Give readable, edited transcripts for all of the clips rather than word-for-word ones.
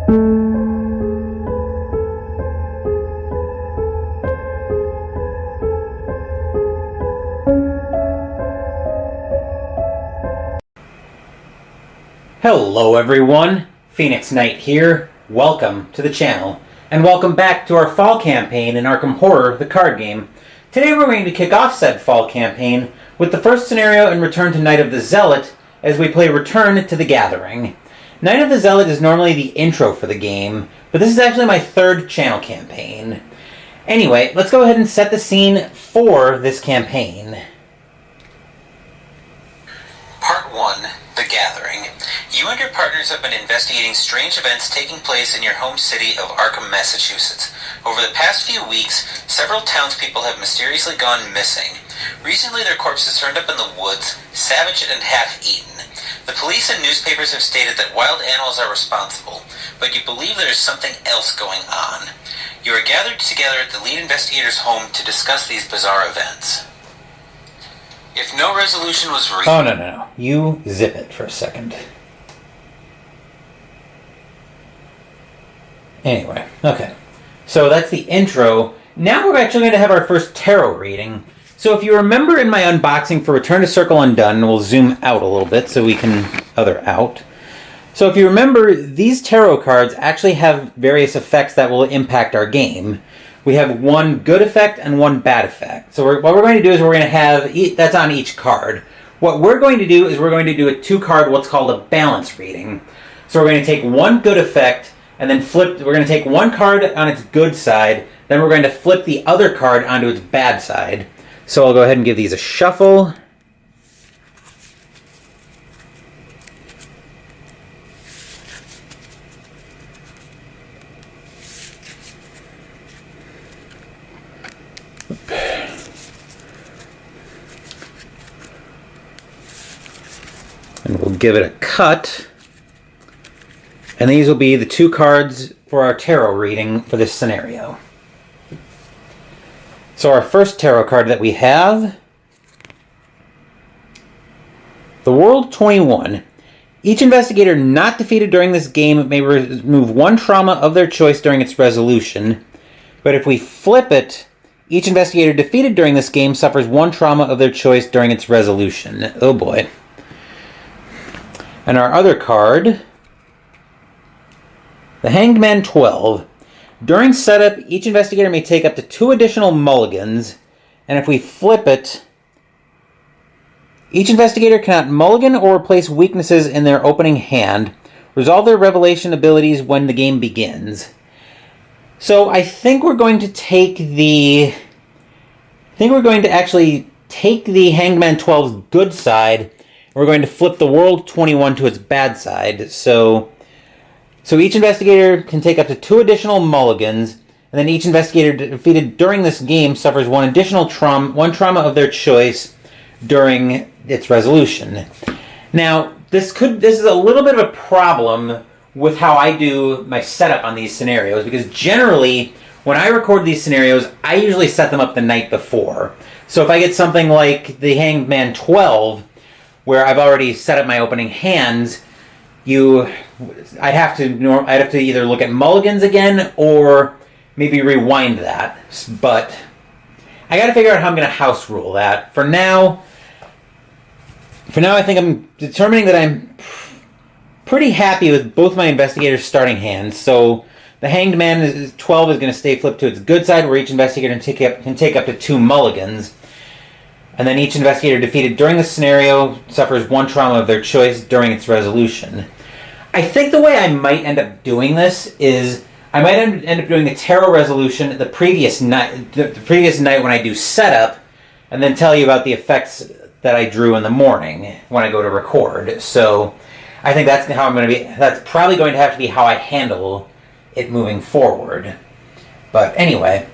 Hello everyone, Phoenix Knight here. Welcome to the channel, and welcome back to our fall campaign in Arkham Horror, the card game. Today we're going to kick off said fall campaign with the first scenario in Return to Night of the Zealot as we play Return to the Gathering. Night of the Zealot is normally the intro for the game, but this is actually my third channel campaign. Anyway, let's go ahead and set the scene for this campaign. Part 1, The Gathering. You and your partners have been investigating strange events taking place in your home city of Arkham, Massachusetts. Over the past few weeks, several townspeople have mysteriously gone missing. Recently, their corpses turned up in the woods, savage and half-eaten. The police and newspapers have stated that wild animals are responsible, but you believe there is something else going on. You are gathered together at the lead investigator's home to discuss these bizarre events. If no resolution was reached... Oh, no. You zip it for a second. Anyway, okay. So that's the intro. Now we're actually going to have our first tarot reading. So if you remember in my unboxing for Return to Circle Undone, we'll zoom out a little bit so we can... Other out. So if you remember, these tarot cards actually have various effects that will impact our game. We have one good effect and one bad effect. So what we're going to do is we're going to have... That's on each card. What we're going to do is we're going to do a two-card, what's called a balance reading. So we're going to take one good effect and then flip... We're going to take one card on its good side, then we're going to flip the other card onto its bad side. So I'll go ahead and give these a shuffle. And we'll give it a cut. And these will be the two cards for our tarot reading for this scenario. So our first tarot card that we have, the World 21. Each investigator not defeated during this game may remove one trauma of their choice during its resolution. But if we flip it, each investigator defeated during this game suffers one trauma of their choice during its resolution. Oh boy. And our other card, the Hanged Man 12. During setup, each investigator may take up to 2 additional mulligans, and if we flip it, each investigator cannot mulligan or replace weaknesses in their opening hand, resolve their revelation abilities when the game begins. So I think we're going to take the... actually take the Hanged Man 12's good side. We're going to flip the World 21 to its bad side. So each investigator can take up to 2 additional mulligans, and then each investigator defeated during this game suffers one trauma of their choice during its resolution. Now, this is a little bit of a problem with how I do my setup on these scenarios, because generally, when I record these scenarios, I usually set them up the night before. So if I get something like the Hanged Man 12, where I've already set up my opening hands, I'd have to either look at mulligans again or maybe rewind that. But I got to figure out how I'm going to house rule that. For now, I think I'm determining that I'm pretty happy with both my investigators' starting hands. So the Hanged Man 12 is going to stay flipped to its good side, where each investigator can take up to 2 mulligans. And then each investigator defeated during the scenario suffers one trauma of their choice during its resolution. I think the way I might end up doing this is I might end up doing the tarot resolution the previous night when I do setup, and then tell you about the effects that I drew in the morning when I go to record. So I think that's how I'm going to be. That's probably going to have to be how I handle it moving forward. But anyway,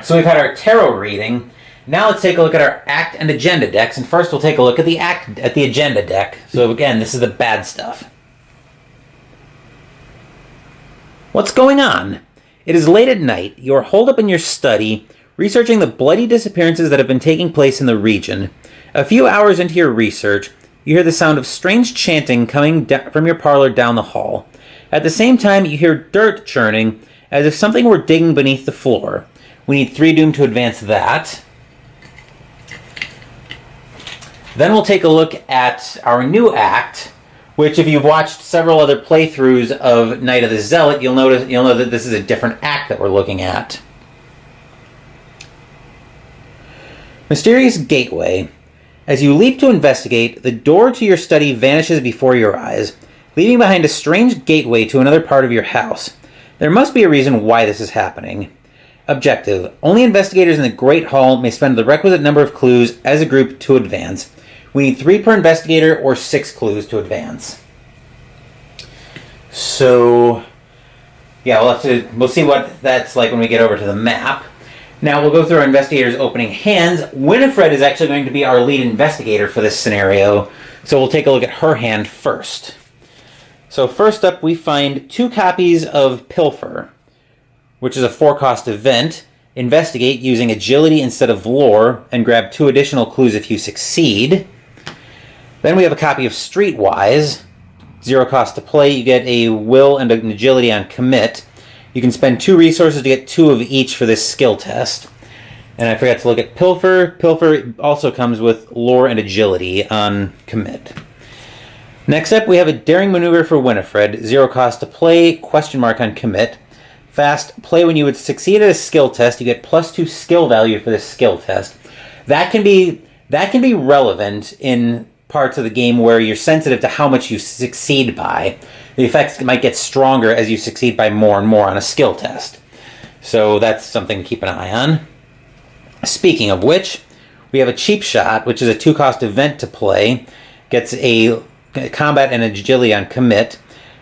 so we've had our tarot reading. Now let's take a look at our Act and Agenda decks, and first we'll take a look at the Agenda deck. So again, this is the bad stuff. What's going on? It is late at night. You are holed up in your study, researching the bloody disappearances that have been taking place in the region. A few hours into your research, you hear the sound of strange chanting coming from your parlor down the hall. At the same time, you hear dirt churning, as if something were digging beneath the floor. We need 3 Doom to advance that. Then we'll take a look at our new act, which if you've watched several other playthroughs of Night of the Zealot, you'll know that this is a different act that we're looking at. Mysterious Gateway. As you leap to investigate, the door to your study vanishes before your eyes, leaving behind a strange gateway to another part of your house. There must be a reason why this is happening. Objective. Only investigators in the Great Hall may spend the requisite number of clues as a group to advance. We need 3 per investigator or 6 clues to advance. So, yeah, we'll see what that's like when we get over to the map. Now we'll go through our investigators' opening hands. Winifred is actually going to be our lead investigator for this scenario, so we'll take a look at her hand first. So first up, we find 2 copies of Pilfer, which is a 4-cost event. Investigate using agility instead of lore, and grab 2 additional clues if you succeed. Then we have a copy of Streetwise. 0 cost to play. You get a will and an agility on commit. You can spend 2 resources to get 2 of each for this skill test. And I forgot to look at Pilfer. Pilfer also comes with lore and agility on commit. Next up, we have a daring maneuver for Winifred. 0 cost to play, question mark on commit. Fast, play when you would succeed at a skill test. You get +2 skill value for this skill test. That can be relevant in parts of the game where you're sensitive to how much you succeed by. The effects might get stronger as you succeed by more and more on a skill test. So that's something to keep an eye on. Speaking of which, we have a cheap shot, which is a 2-cost event to play. Gets a combat and agility on commit.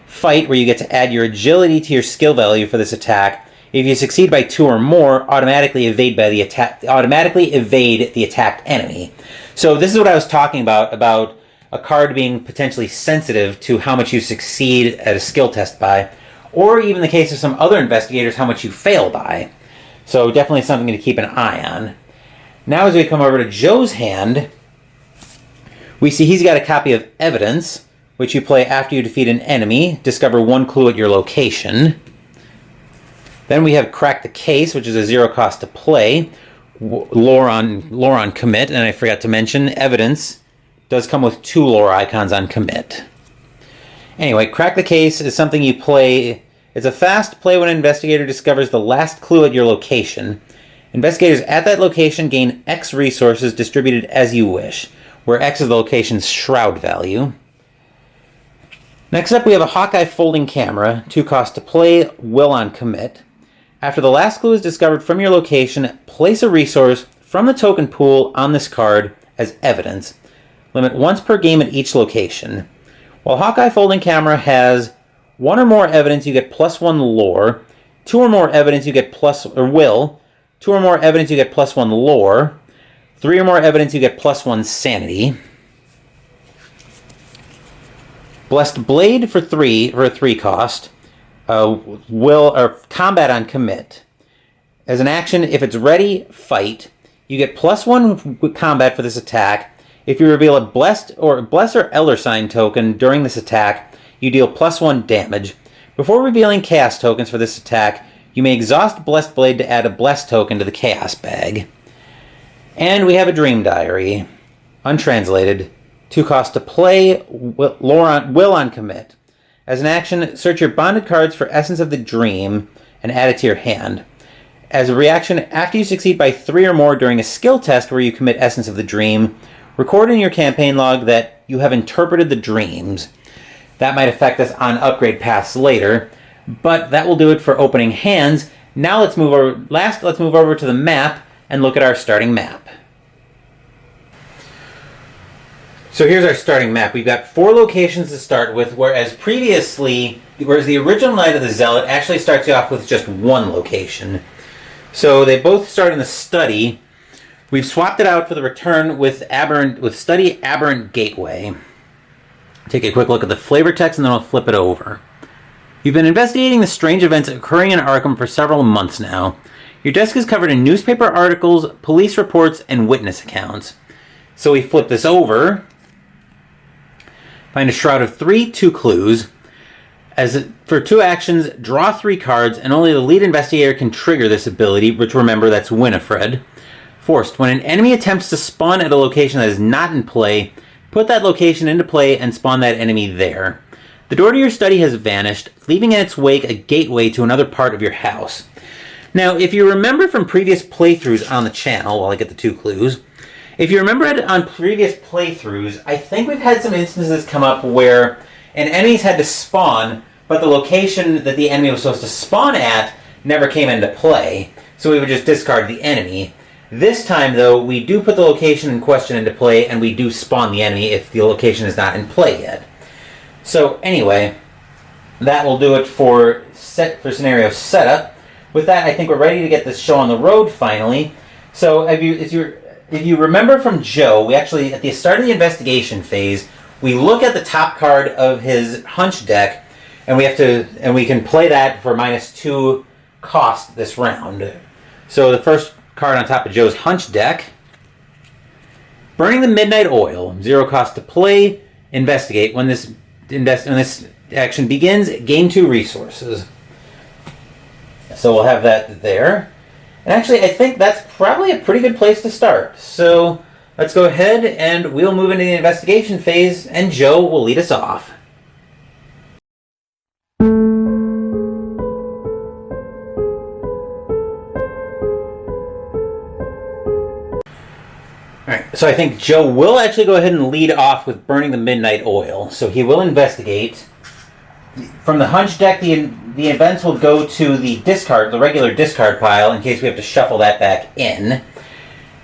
Fight, where you get to add your agility to your skill value for this attack. If you succeed by 2 or more, automatically evade the attacked enemy. So this is what I was talking about a card being potentially sensitive to how much you succeed at a skill test by, or even the case of some other investigators, how much you fail by. So definitely something to keep an eye on. Now as we come over to Joe's hand, we see he's got a copy of Evidence, which you play after you defeat an enemy. Discover 1 clue at your location. Then we have Crack the Case, which is a 0 cost to play. Lore on commit, and I forgot to mention, Evidence does come with 2 lore icons on commit. Anyway, Crack the Case is something you play. It's a fast play when an investigator discovers the last clue at your location. Investigators at that location gain X resources distributed as you wish, where X is the location's Shroud value. Next up, we have a Hawkeye folding camera, 2 cost to play, will on commit. After the last clue is discovered from your location, place a resource from the token pool on this card as evidence. Limit once per game at each location. While Hawkeye folding camera has 1 or more evidence, you get +1 lore. 2 or more evidence, you get will. 2 or more evidence, you get +1 lore. 3 or more evidence, you get +1 sanity. Blessed Blade for a 3 cost. Will or combat on commit. As an action, if it's ready, fight. You get +1 combat for this attack. If you reveal a blessed or Elder Sign token during this attack, you deal +1 damage. Before revealing chaos tokens for this attack, you may exhaust Blessed Blade to add a blessed token to the chaos bag. And we have a Dream Diary, untranslated, 2 cost to play, will on commit. As an action, search your bonded cards for Essence of the Dream and add it to your hand. As a reaction, after you succeed by 3 or more during a skill test where you commit Essence of the Dream, record in your campaign log that you have interpreted the dreams. That might affect us on upgrade paths later, but that will do it for opening hands. Now let's move over to the map and look at our starting map. So here's our starting map. We've got 4 locations to start with, whereas the original Night of the Zealot actually starts you off with just 1 location. So they both start in the study. We've swapped it out for the return with Study Aberrant Gateway. Take a quick look at the flavor text and then I'll flip it over. You've been investigating the strange events occurring in Arkham for several months now. Your desk is covered in newspaper articles, police reports, and witness accounts. So we flip this over. Find a Shroud of 3, 2 clues. For 2 actions, draw 3 cards, and only the lead investigator can trigger this ability, which remember, that's Winifred. Forced. When an enemy attempts to spawn at a location that is not in play, put that location into play and spawn that enemy there. The door to your study has vanished, leaving in its wake a gateway to another part of your house. Now, if you remember from previous playthroughs on the channel, while I get the 2 clues, if you remember it on previous playthroughs, I think we've had some instances come up where an enemy's had to spawn, but the location that the enemy was supposed to spawn at never came into play, so we would just discard the enemy. This time, though, we do put the location in question into play, and we do spawn the enemy if the location is not in play yet. So, anyway, that will do it for scenario setup. With that, I think we're ready to get this show on the road, finally. So, if you remember from Joe, we actually, at the start of the investigation phase, we look at the top card of his hunch deck, and we can play that for -2 cost this round. So the first card on top of Joe's hunch deck, Burning the Midnight Oil, 0 cost to play, investigate. When this action begins, gain 2 resources. So we'll have that there. And actually, I think that's probably a pretty good place to start. So let's go ahead and we'll move into the investigation phase, and Joe will lead us off. Alright, so I think Joe will actually go ahead and lead off with Burning the Midnight Oil. So he will investigate. From the hunch deck, the events will go to the regular discard pile, in case we have to shuffle that back in.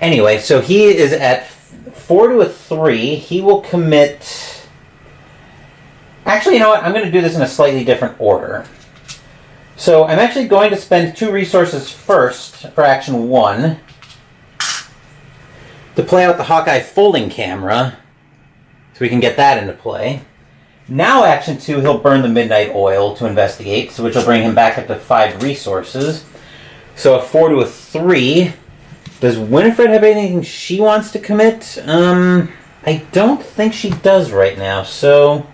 Anyway, so he is at 4 to a 3. He will commit... Actually, you know what? I'm going to do this in a slightly different order. So I'm actually going to spend 2 resources first for action 1 to play out the Hawkeye folding camera, so we can get that into play. Now action 2, he'll burn the Midnight Oil to investigate, so which will bring him back up to 5 resources. So a 4 to a 3. Does Winifred have anything she wants to commit? I don't think she does right now, so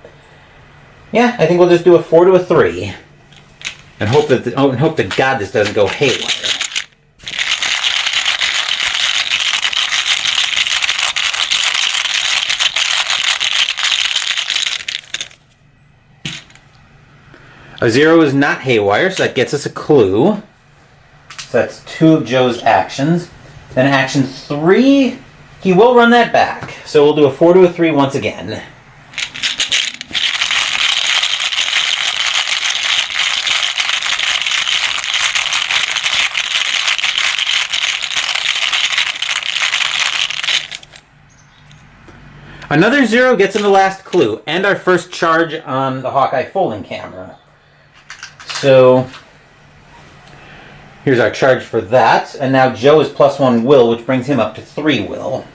yeah, I think we'll just do a 4 to a 3. And hope to God this doesn't go haywire. A 0 is not haywire, so that gets us a clue. So that's 2 of Joe's actions. Then action 3, he will run that back. So we'll do a 4 to a 3 once again. Another 0 gets him the last clue, and our first charge on the Hawkeye folding camera. So here's our charge for that, and now Joe is +1 will, which brings him up to 3 will.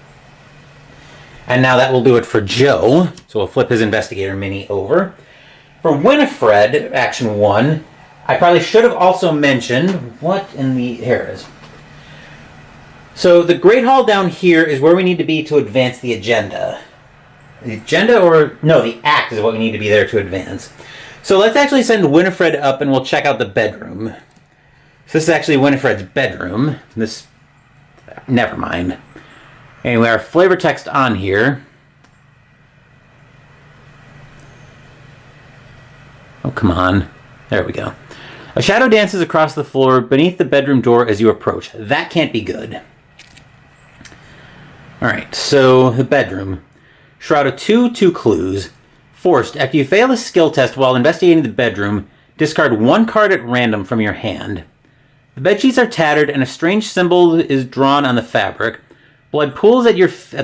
And now that will do it for Joe, so we'll flip his investigator mini over. For Winifred, action 1, I probably should have also mentioned, here it is. So the Great Hall down here is where we need to be to advance the agenda. The act is what we need to be there to advance. So let's actually send Winifred up and we'll check out the bedroom. So this is actually Winifred's bedroom. Never mind. Anyway, our flavor text on here. Oh, come on. There we go. A shadow dances across the floor beneath the bedroom door as you approach. That can't be good. Alright, so the bedroom. Shroud of 2 clues. Forced. After you fail a skill test while investigating the bedroom, discard 1 card at random from your hand. The bedsheets are tattered and a strange symbol is drawn on the fabric. Blood pools at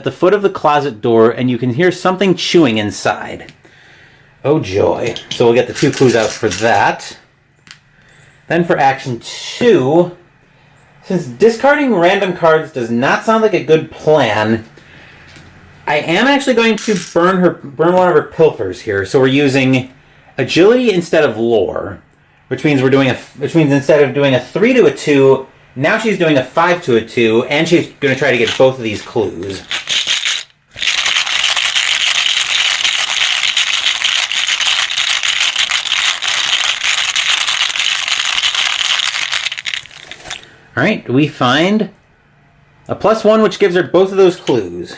the foot of the closet door and you can hear something chewing inside. Oh joy. So we'll get the 2 clues out for that. Then for action 2, since discarding random cards does not sound like a good plan, I am actually going to burn one of her pilfers here. So we're using agility instead of lore, which means instead of doing a 3 to a 2, now she's doing a 5 to a 2, and she's going to try to get both of these clues. Alright, we find a +1, which gives her both of those clues.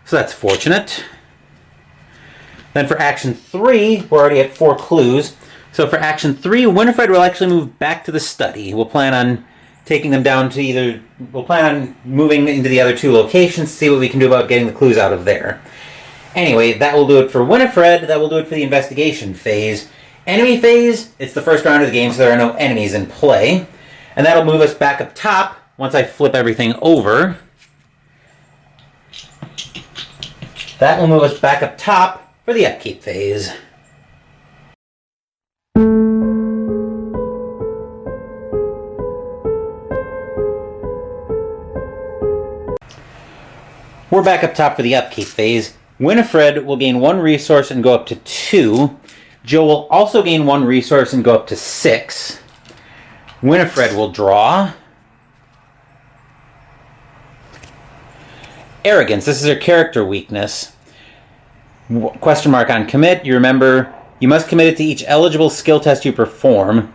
So that's fortunate. Then for action 3, we're already at 4 clues. So for action 3, Winifred will actually move back to the study. We'll plan on taking them down to we'll plan on moving into the other 2 locations to see what we can do about getting the clues out of there. Anyway, that will do it for Winifred. That will do it for the investigation phase. Enemy phase, it's the first round of the game, so there are no enemies in play. And that'll move us back up top once I flip everything over. That will move us back up top for the upkeep phase. We're back up top for the upkeep phase. Winifred will gain 1 resource and go up to 2. Joe will also gain 1 resource and go up to 6. Winifred will draw. Arrogance. This is her character weakness. Question mark on commit. You remember, you must commit it to each eligible skill test you perform.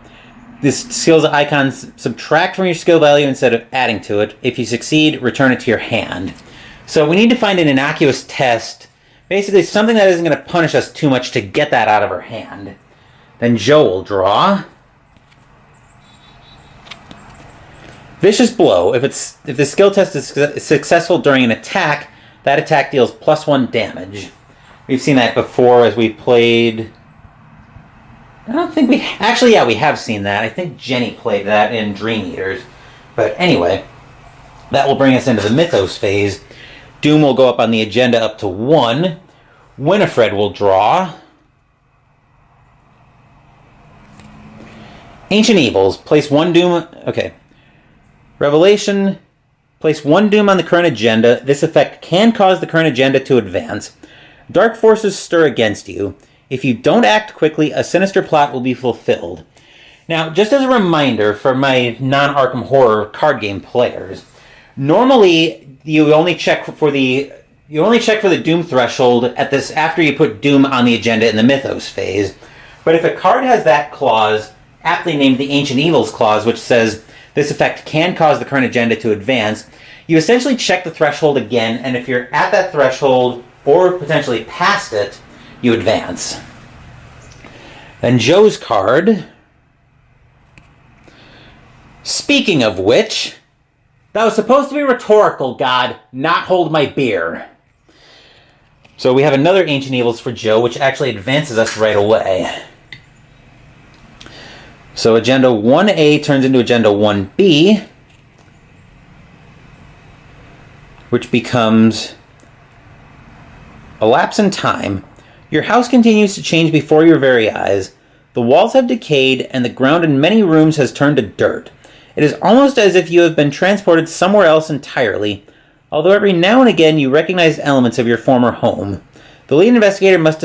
This skill's icon subtract from your skill value instead of adding to it. If you succeed, return it to your hand. So we need to find an innocuous test. Basically something that isn't going to punish us too much to get that out of her hand. Then Joe will draw. Vicious Blow. If the skill test is successful during an attack, that attack deals +1 damage. We've seen that before as we played... I don't think we... Actually, yeah, we have seen that. I think Jenny played that in Dream Eaters. But anyway, that will bring us into the Mythos phase. Doom will go up on the agenda up to 1. Winifred will draw. Ancient Evils. Place 1 Doom... Okay. Revelation. Place 1 Doom on the current agenda. This effect can cause the current agenda to advance. Dark forces stir against you. If you don't act quickly, a sinister plot will be fulfilled. Now, just as a reminder for my non-Arkham Horror card game players, normally you only check for the Doom threshold at this after you put Doom on the agenda in the Mythos phase. But if a card has that clause, aptly named the Ancient Evils clause, which says this effect can cause the current agenda to advance, you essentially check the threshold again, and if you're at that threshold or potentially past it, you advance. Then Joe's card. Speaking of which, that was supposed to be rhetorical, God, not hold my beer. So we have another Ancient Evils for Joe, which actually advances us right away. So Agenda 1A turns into Agenda 1B, which becomes a lapse in time. Your house continues to change before your very eyes. The walls have decayed, and the ground in many rooms has turned to dirt. It is almost as if you have been transported somewhere else entirely, although every now and again you recognize elements of your former home. The lead investigator must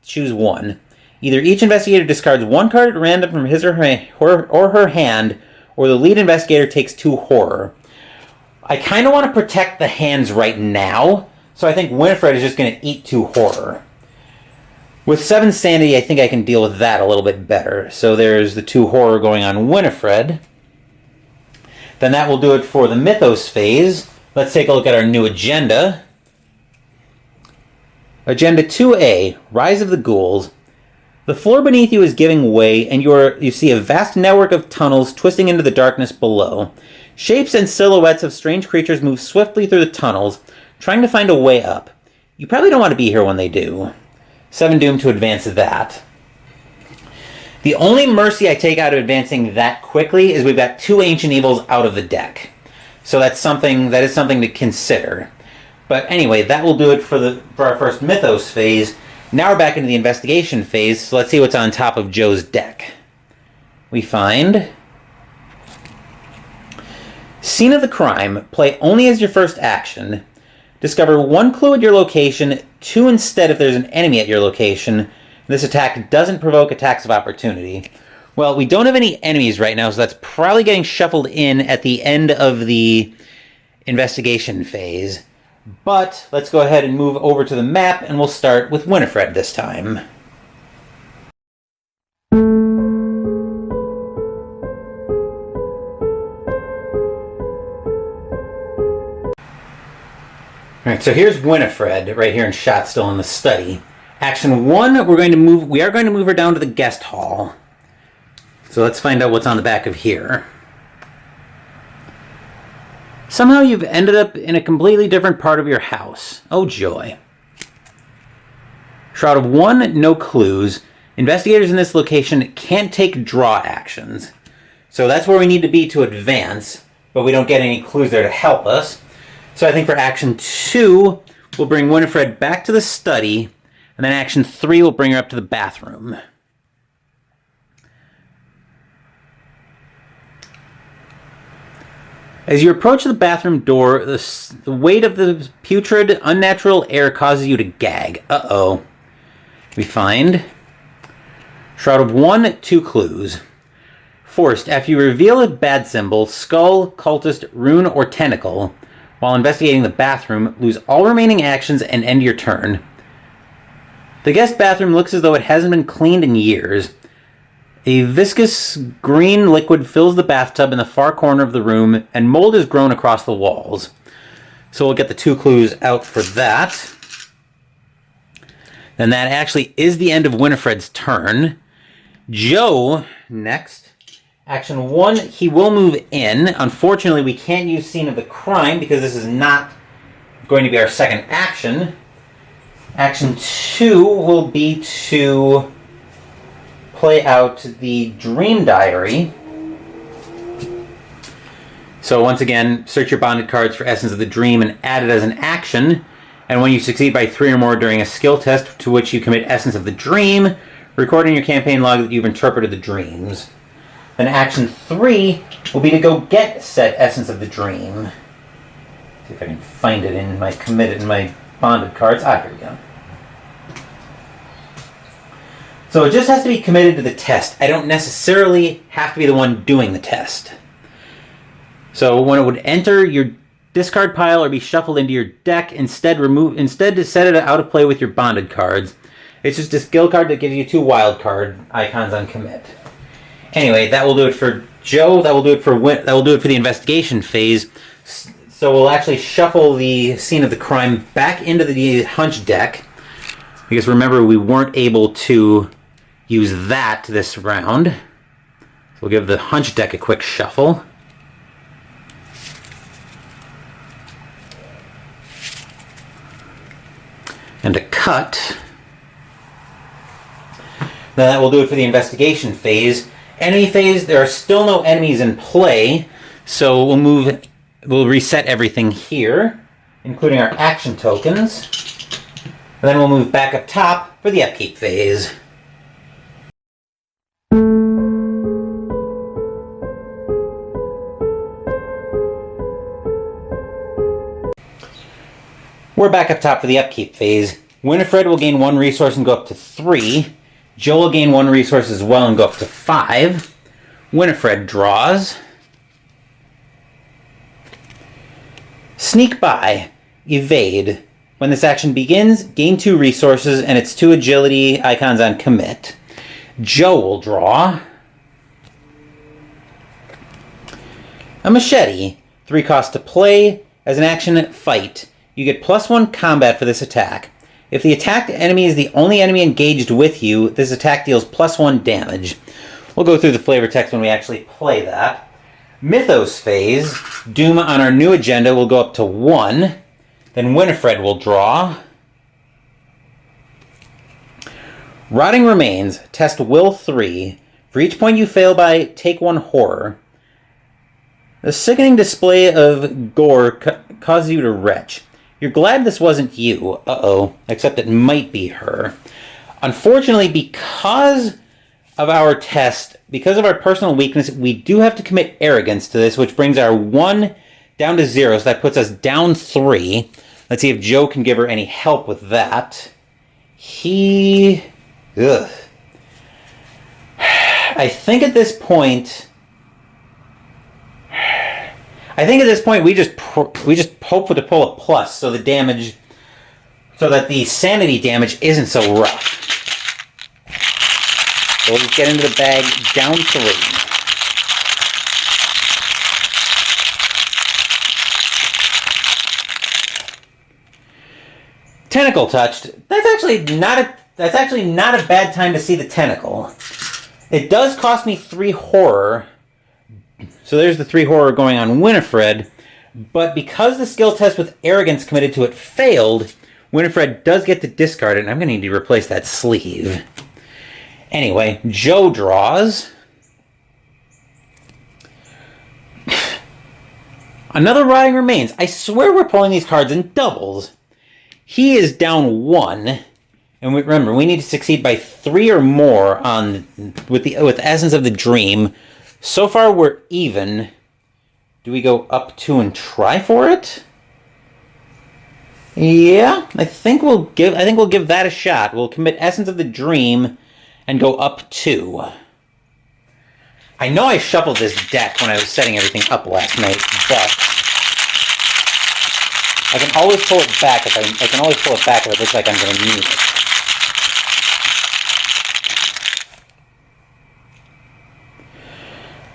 choose one. Either each investigator discards 1 card at random from his or her hand, or the lead investigator takes 2 horror. I kind of want to protect the hands right now, so I think Winifred is just going to eat 2 horror. With 7 sanity, I think I can deal with that a little bit better. So there's the 2 horror going on Winifred. Then that will do it for the Mythos phase. Let's take a look at our new agenda. Agenda 2A, Rise of the Ghouls. The floor beneath you is giving way, and you see a vast network of tunnels twisting into the darkness below. Shapes and silhouettes of strange creatures move swiftly through the tunnels, trying to find a way up. You probably don't want to be here when they do. 7 Doom to advance that. The only mercy I take out of advancing that quickly is we've got 2 Ancient Evils out of the deck. So that is something to consider. But anyway, that will do it for our first Mythos phase. Now we're back into the investigation phase, so let's see what's on top of Joe's deck. We find Scene of the Crime. Play only as your first action. Discover 1 clue at your location, 2 instead if there's an enemy at your location. This attack doesn't provoke attacks of opportunity. Well, we don't have any enemies right now, so that's probably getting shuffled in at the end of the investigation phase. But let's go ahead and move over to the map, and we'll start with Winifred this time. Alright, so here's Winifred, right here in shot, still in the study. Action 1, we are going to move her down to the guest hall. So let's find out what's on the back of here. Somehow you've ended up in a completely different part of your house. Oh joy. Shroud of 1, no clues. Investigators in this location can't take draw actions. So that's where we need to be to advance, but we don't get any clues there to help us. So I think for action 2, we'll bring Winifred back to the study, and then action 3 will bring her up to the bathroom. As you approach the bathroom door, the weight of the putrid, unnatural air causes you to gag. Uh-oh. We find Shroud of 1, 2 clues. Forced, after you reveal a bad symbol, skull, cultist, rune, or tentacle, while investigating the bathroom, lose all remaining actions and end your turn. The guest bathroom looks as though it hasn't been cleaned in years. A viscous green liquid fills the bathtub in the far corner of the room, and mold has grown across the walls. So we'll get the 2 clues out for that. And that actually is the end of Winifred's turn. Joe, next. Action 1, he will move in. Unfortunately, we can't use Scene of the Crime because this is not going to be our second action. Action 2 will be to play out the Dream Diary. So once again, search your bonded cards for Essence of the Dream and add it as an action. And when you succeed by 3 or more during a skill test to which you commit Essence of the Dream, record in your campaign log that you've interpreted the dreams. Then action 3 will be to go get said Essence of the Dream. See if I can find it in my bonded cards. Here we go. So it just has to be committed to the test. I don't necessarily have to be the one doing the test. So when it would enter your discard pile or be shuffled into your deck, instead to set it out of play with your bonded cards. It's just a skill card that gives you 2 wild card icons on commit. Anyway, that will do it for Joe. That will do it for the investigation phase. So we'll actually shuffle the Scene of the Crime back into the hunch deck, because remember we weren't able to use that this round. So we'll give the hunch deck a quick shuffle. And a cut. Now that will do it for the investigation phase. Enemy phase, there are still no enemies in play, so we'll reset everything here, including our action tokens. And then we'll move back up top for the upkeep phase. We're back up top for the upkeep phase. Winifred will gain 1 resource and go up to 3. Joe will gain 1 resource as well and go up to 5. Winifred draws. Sneak by. Evade. When this action begins, gain 2 resources and its 2 agility icons on commit. Joe will draw a machete. 3 cost to play. As an action, fight. You get +1 combat for this attack. If the attacked enemy is the only enemy engaged with you, this attack deals +1 damage. We'll go through the flavor text when we actually play that. Mythos phase. Doom on our new agenda will go up to 1. Then Winifred will draw. Rotting Remains. Test Will 3. For each point you fail by, take 1 horror. The sickening display of gore causes you to retch. You're glad this wasn't you. Uh-oh. Except it might be her. Unfortunately, because of our test, because of our personal weakness, we do have to commit arrogance to this, which brings our 1 down to 0, so that puts us down 3. Let's see if Joe can give her any help with that. I think at this point we just hope to pull a plus, so the damage, so that the sanity damage isn't so rough. So we'll just get into the bag, down 3. Tentacle touched. That's actually not a bad time to see the tentacle. It does cost me 3 horror. So there's the 3 horror going on Winifred. But because the skill test with arrogance committed to it failed, Winifred does get to discard it, and I'm going to need to replace that sleeve. Anyway, Joe draws. Another Rotting Remains. I swear we're pulling these cards in doubles. He is down 1. And remember, we need to succeed by 3 or more with Essence of the Dream. So far, we're even. Do we go up 2 and try for it? Yeah, I think we'll give that a shot. We'll commit Essence of the Dream and go up 2. I know I shuffled this deck when I was setting everything up last night, but I can always pull it back if it looks like I'm going to need it.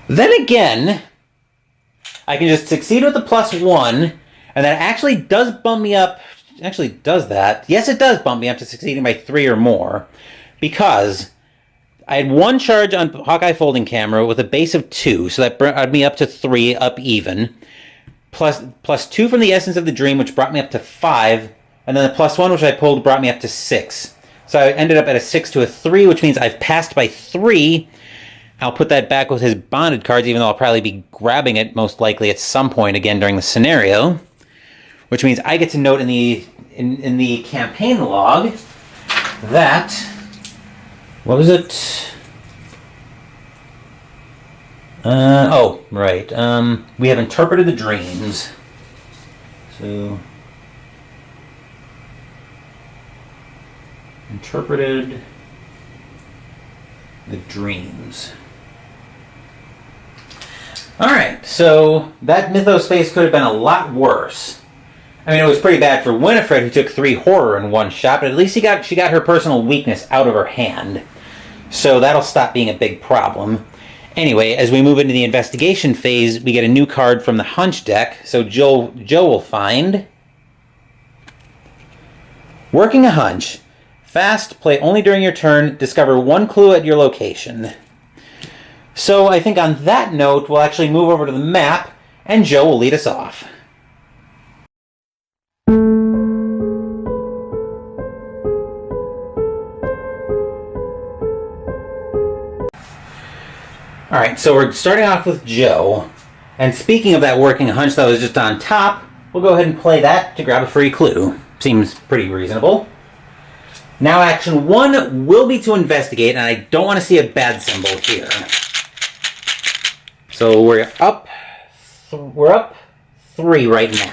Then again, I can just succeed with the +1, and that actually does bump me up. Actually, does that? Yes, it does bump me up to succeeding by 3 or more, because I had 1 charge on Hawkeye Folding Camera with a base of 2, so that brought me up to 3, up even. Plus 2 from the Essence of the Dream, which brought me up to 5, and then the +1, which I pulled, brought me up to 6. So I ended up at a 6 to a 3, which means I've passed by 3. I'll put that back with his bonded cards, even though I'll probably be grabbing it most likely at some point again during the scenario. Which means I get to note in the campaign log that, what was it? Oh, right. We have interpreted the dreams. So, interpreted the dreams. Alright, so that Mythos phase could have been a lot worse. I mean, it was pretty bad for Winifred, who took 3 horror in one shot, but at least she got her personal weakness out of her hand. So that'll stop being a big problem. Anyway, as we move into the investigation phase, we get a new card from the Hunch deck. So Joe will find Working a Hunch. Fast, play only during your turn, discover 1 clue at your location. So I think on that note, we'll actually move over to the map, and Joe will lead us off. Alright, so we're starting off with Joe. And speaking of that Working a Hunch that was just on top, we'll go ahead and play that to grab a free clue. Seems pretty reasonable. Now action 1 will be to investigate, and I don't want to see a bad symbol here. So we're up 3 right now.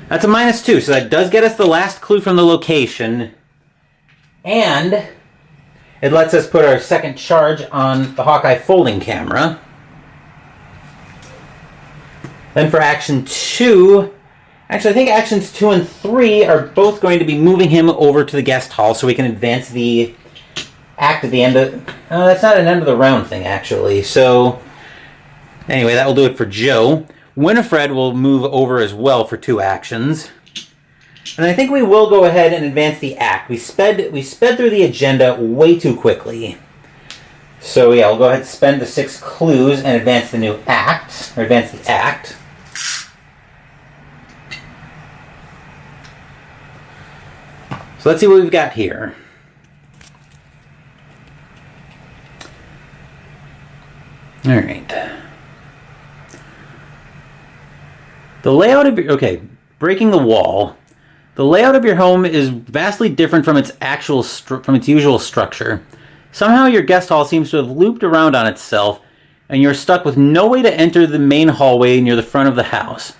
That's a -2, so that does get us the last clue from the location. And it lets us put our second charge on the Hawkeye Folding Camera. Then for action 2, actually I think actions 2 and 3 are both going to be moving him over to the guest hall so we can advance the act at the end of... Oh, that's not an end of the round thing, actually. So, anyway, that will do it for Joe. Winifred will move over as well for 2 actions. And I think we will go ahead and advance the act. We sped through the agenda way too quickly. So yeah, we'll go ahead and spend the 6 clues and advance the new act, or advance the act. So let's see what we've got here. All right. The layout of your... breaking the wall. The layout of your home is vastly different from its usual structure. Somehow your guest hall seems to have looped around on itself, and you're stuck with no way to enter the main hallway near the front of the house.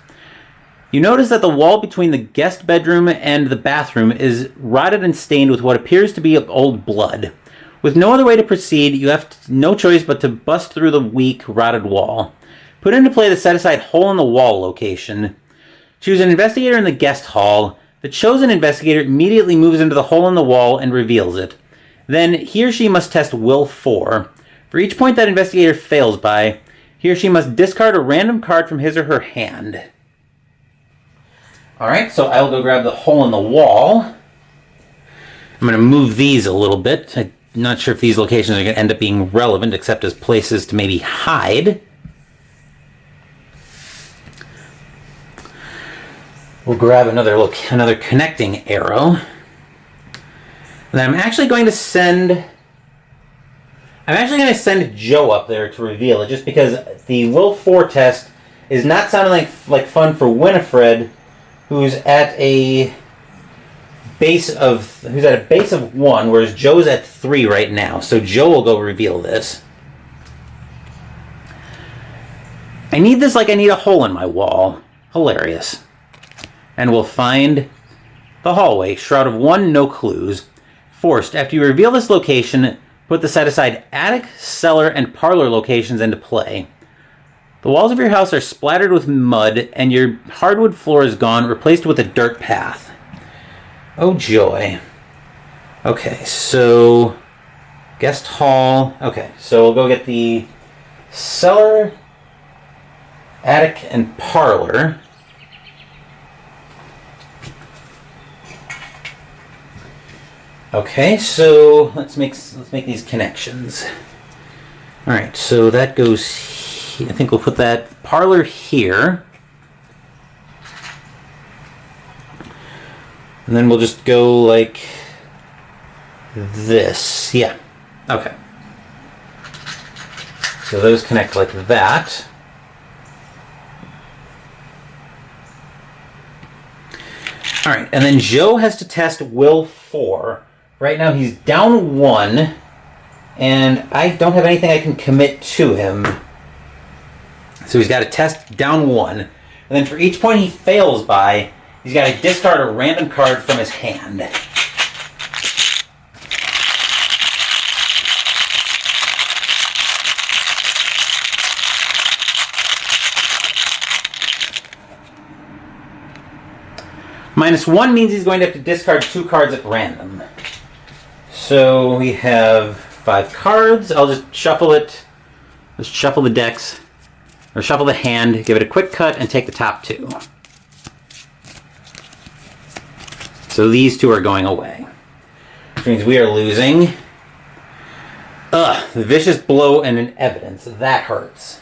You notice that the wall between the guest bedroom and the bathroom is rotted and stained with what appears to be old blood. With no other way to proceed, you have no choice but to bust through the weak, rotted wall. Put into play the set-aside hole-in-the-wall location. Choose an investigator in the guest hall. The chosen investigator immediately moves into the hole in the wall and reveals it. Then he or she must test Will 4. For each point that investigator fails by, he or she must discard a random card from his or her hand. Alright, so I will go grab the hole in the wall. I'm going to move these a little bit. I'm not sure if these locations are going to end up being relevant, except as places to maybe hide. We'll grab another connecting arrow. And then I'm actually going to send Joe up there to reveal it, just because the Will 4 test is not sounding like fun for Winifred, who's at a base of 1, whereas Joe's at 3 right now. So Joe will go reveal this. I need this like I need a hole in my wall. Hilarious. And we'll find the hallway. Shroud of 1, no clues. Forced. After you reveal this location, put the set-aside attic, cellar, and parlor locations into play. The walls of your house are splattered with mud, and your hardwood floor is gone, replaced with a dirt path. Oh joy. Okay, so guest hall. Okay, so we'll go get the cellar, attic, and parlor. Okay, so let's make these connections. All right, so that goes here. I think we'll put that parlor here. And then we'll just go like this. Yeah. Okay. So those connect like that. All right, and then Joe has to test Will 4. Right now he's down 1, and I don't have anything I can commit to him. So he's got to test down 1. And then for each point he fails by, he's got to discard a random card from his hand. -1 means he's going to have to discard 2 cards at random. So we have 5 cards. I'll just shuffle it. Just shuffle the decks. Or shuffle the hand, give it a quick cut, and take the top 2. So these 2 are going away. Which means we are losing. The vicious blow and an evidence. That hurts.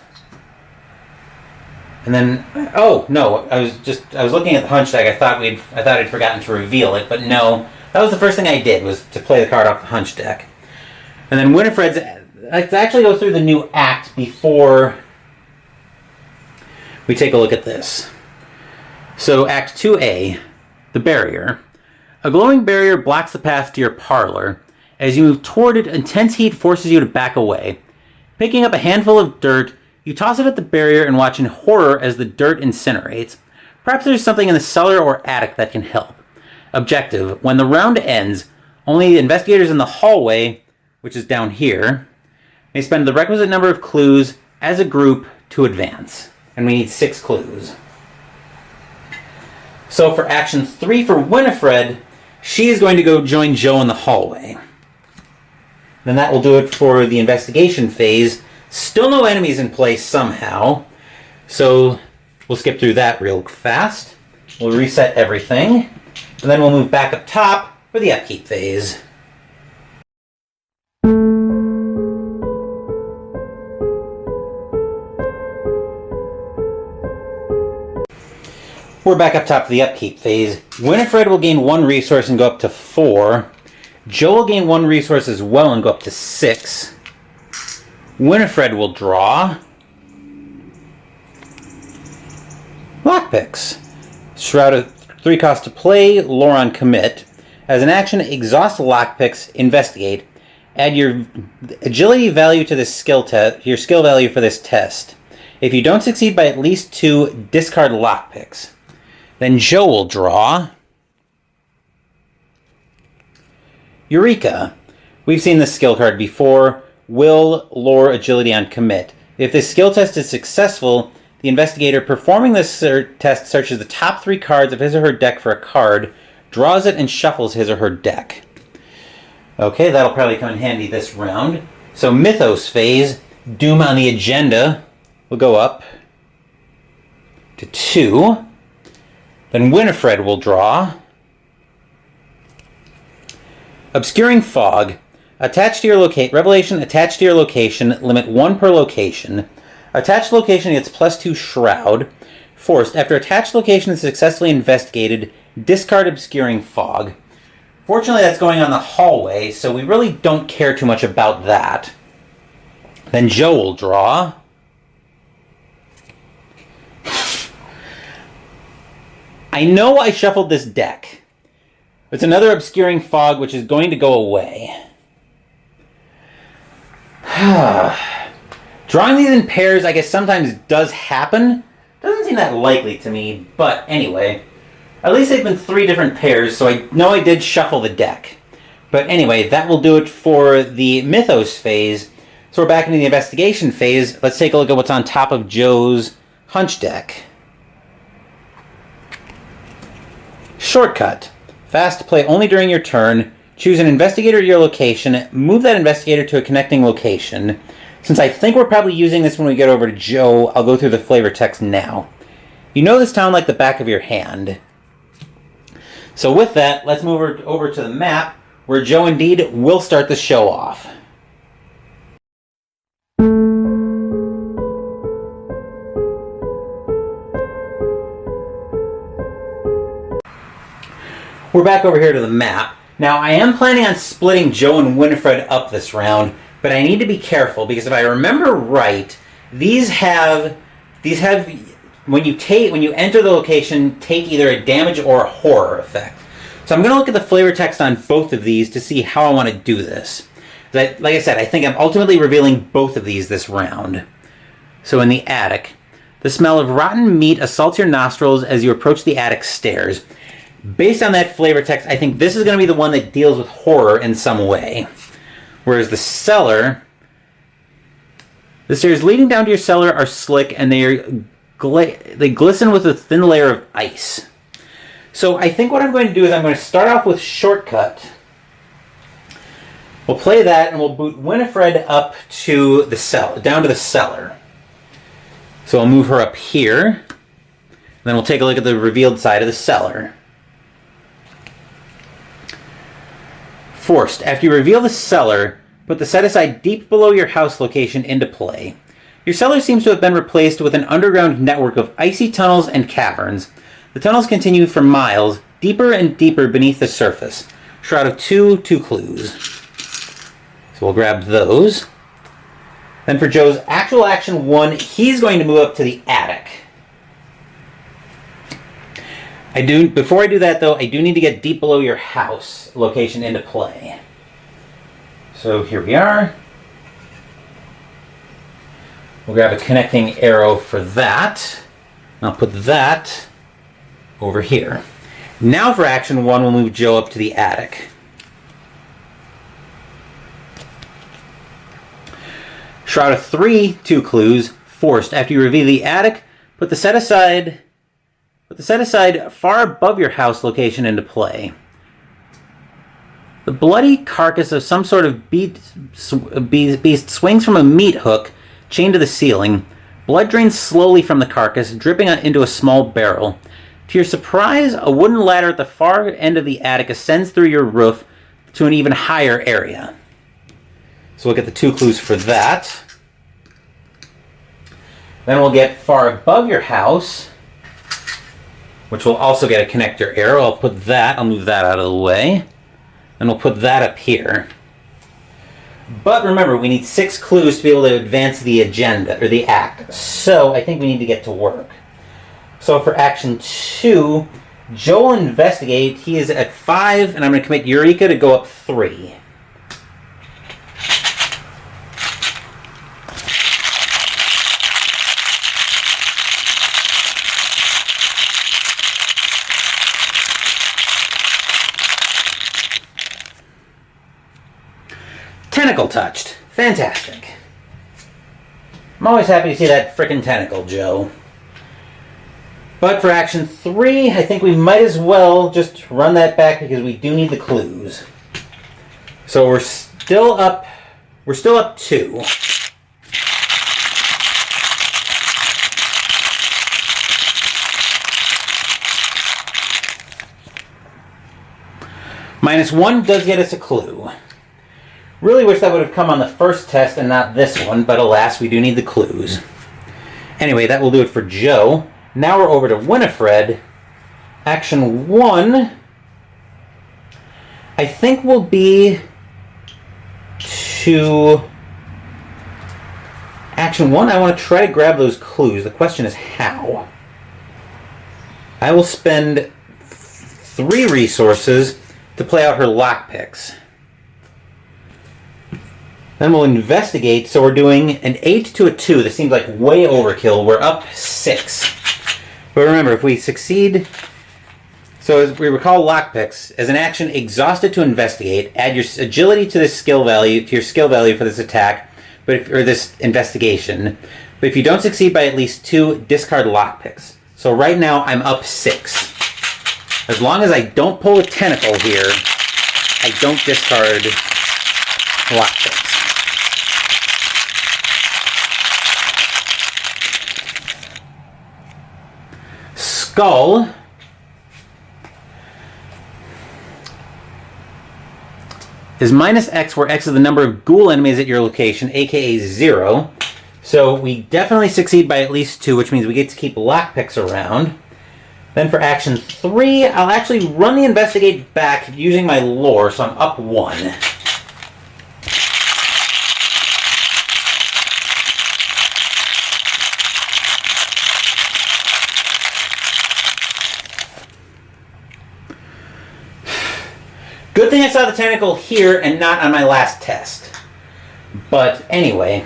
And then, oh no, I was looking at the hunch deck. I thought I'd forgotten to reveal it, but no, that was the first thing I did, was to play the card off the hunch deck. And then Winifred's, let's actually go through the new act before we take a look at this. So Act 2A, the barrier. A glowing barrier blocks the path to your parlor. As you move toward it, intense heat forces you to back away. Picking up a handful of dirt, you toss it at the barrier and watch in horror as the dirt incinerates. Perhaps there's something in the cellar or attic that can help. Objective: when the round ends, only the investigators in the hallway, which is down here, may spend the requisite number of clues as a group to advance. And we need 6 clues. So for action 3 for Winifred, she is going to go join Joe in the hallway. Then that will do it for the investigation phase. Still no enemies in place somehow. So we'll skip through that real fast. We'll reset everything. And then we'll move back up top for the upkeep phase. We're back up top for the upkeep phase. Winifred will gain 1 resource and go up to 4. Joe will gain 1 resource as well and go up to 6. Winifred will draw lockpicks. Shroud of 3 cost to play, lore on commit. As an action, exhaust lockpicks, investigate. Add your agility value to this skill test, your skill value for this test. If you don't succeed by at least 2, discard lockpicks. Then Joe will draw Eureka. We've seen this skill card before. Will, lore, agility on commit. If this skill test is successful, the investigator performing this test searches the top 3 cards of his or her deck for a card, draws it, and shuffles his or her deck. Okay, that'll probably come in handy this round. So Mythos Phase, Doom on the agenda, will go up to 2. Then Winifred will draw. Obscuring Fog. Attached to your Revelation attached to your location. Limit 1 per location. Attached location gets +2 Shroud. Forced. After attached location is successfully investigated, discard Obscuring Fog. Fortunately, that's going on the hallway, so we really don't care too much about that. Then Joe will draw. I know I shuffled this deck. It's another Obscuring Fog, which is going to go away. Drawing these in pairs, I guess, sometimes does happen. Doesn't seem that likely to me, but anyway. At least they've been 3 different pairs, so I know I did shuffle the deck. But anyway, that will do it for the Mythos Phase. So we're back into the Investigation Phase. Let's take a look at what's on top of Joe's Hunch deck. Shortcut. Fast play only during your turn. Choose an investigator at your location. Move that investigator to a connecting location. Since I think we're probably using this when we get over to Joe, I'll go through the flavor text now. You know this town like the back of your hand. So with that, let's move over to the map, where Joe indeed will start the show off. We're back over here to the map. Now, I am planning on splitting Joe and Winifred up this round, but I need to be careful, because if I remember right, these have when you enter the location, take either a damage or a horror effect. So I'm going to look at the flavor text on both of these to see how I want to do this. Like I said, I think I'm ultimately revealing both of these this round. So in the attic, the smell of rotten meat assaults your nostrils as you approach the attic stairs. Based on that flavor text, I think this is going to be the one that deals with horror in some way. Whereas the cellar, the stairs leading down to your cellar are slick, and they glisten with a thin layer of ice. So I think what I'm going to do is I'm going to start off with Shortcut. We'll play that, and we'll boot Winifred up to the cellar, down to the cellar. So I'll move her up here, and then we'll take a look at the revealed side of the cellar. Forced. After you reveal the cellar, put the set aside deep below your house location into play. Your cellar seems to have been replaced with an underground network of icy tunnels and caverns. The tunnels continue for miles, deeper and deeper beneath the surface. Shroud of 2 clues. So we'll grab those. Then for Joe's actual action 1, he's going to move up to the attic. Before I do that, though, I do need to get deep below your house location into play. So here we are. We'll grab a connecting arrow for that. I'll put that over here. Now for action 1, we'll move Joe up to the attic. Shroud of 3 clues. Forced. After you reveal the attic, put the set aside far above your house location into play. The bloody carcass of some sort of beast swings from a meat hook chained to the ceiling. Blood drains slowly from the carcass, dripping into a small barrel. To your surprise, a wooden ladder at the far end of the attic ascends through your roof to an even higher area. So we'll get the 2 clues for that. Then we'll get far above your house, which will also get a connector arrow. I'll move that out of the way. And we'll put that up here. But remember, we need 6 clues to be able to advance the agenda, or the act. So I think we need to get to work. So for action 2, Joe will investigate. He is at 5, and I'm going to commit Eureka to go up 3. Tentacle touched. Fantastic. I'm always happy to see that frickin' tentacle, Joe. But for action 3, I think we might as well just run that back because we do need the clues. So we're still up. We're still up 2. -1 does get us a clue. Really wish that would have come on the first test and not this one, but alas, we do need the clues. Anyway, that will do it for Joe. Now we're over to Winifred. Action 1, I think, will be to... Action 1, I want to try to grab those clues. The question is how. I will spend 3 resources to play out her lockpicks. Then we'll investigate. So we're doing an 8 to a 2. This seems like way overkill. We're up 6. But remember, if we succeed... So as we recall lockpicks, as an action, exhausted to investigate, add your agility to this skill value, to your skill value for this attack, or this investigation. But if you don't succeed by at least 2, discard lockpicks. So right now I'm up 6. As long as I don't pull a tentacle here, I don't discard lockpicks. Skull is -X, where X is the number of ghoul enemies at your location, aka 0. So we definitely succeed by at least 2, which means we get to keep lockpicks around. Then for action 3, I'll actually run the investigate back using my lore, so I'm up 1. Good thing I saw the tentacle here and not on my last test. But anyway,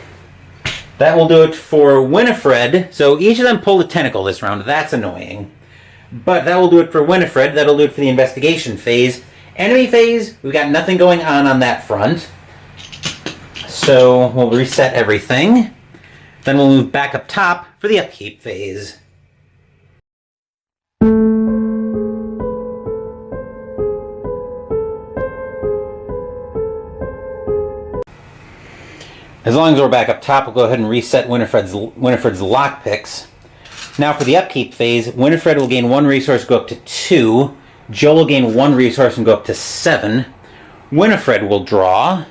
that will do it for Winifred. So each of them pulled a tentacle this round. That's annoying. But that will do it for Winifred. That'll do it for the investigation phase. Enemy phase, we've got nothing going on that front. So we'll reset everything. Then we'll move back up top for the upkeep phase. As long as we're back up top, we'll go ahead and reset Winifred's lockpicks. Now for the upkeep phase, Winifred will gain 1 resource, go up to 2. Joe will gain 1 resource and go up to 7. Winifred will draw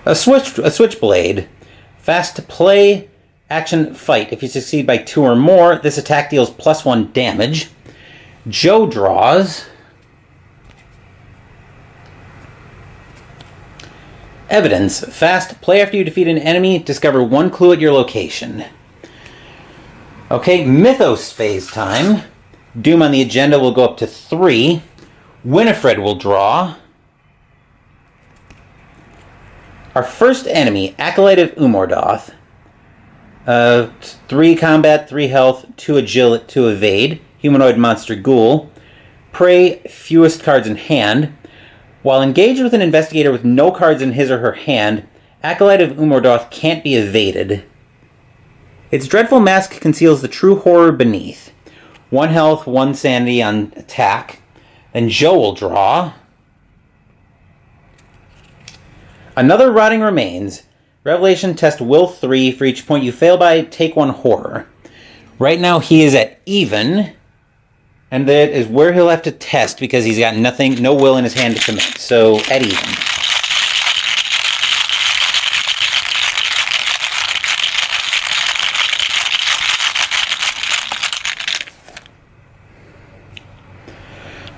a switchblade. Fast to play, action, fight. If you succeed by 2 or more, this attack deals +1 damage. Joe draws evidence. Fast, play after you defeat an enemy, discover 1 clue at your location. Okay, Mythos phase time. Doom on the agenda will go up to 3. Winifred will draw our first enemy, Acolyte of Umordoth. 3 combat, 3 health, 2 agility, 2 evade. Humanoid monster ghoul. Prey, fewest cards in hand. While engaged with an investigator with no cards in his or her hand, Acolyte of Umordoth can't be evaded. Its dreadful mask conceals the true horror beneath. 1 health, 1 sanity on attack. Then Joe will draw another Rotting Remains. Revelation test will 3. For each point you fail by, take 1 horror. Right now he is at even. And that is where he'll have to test because he's got no will in his hand to commit. So, at even.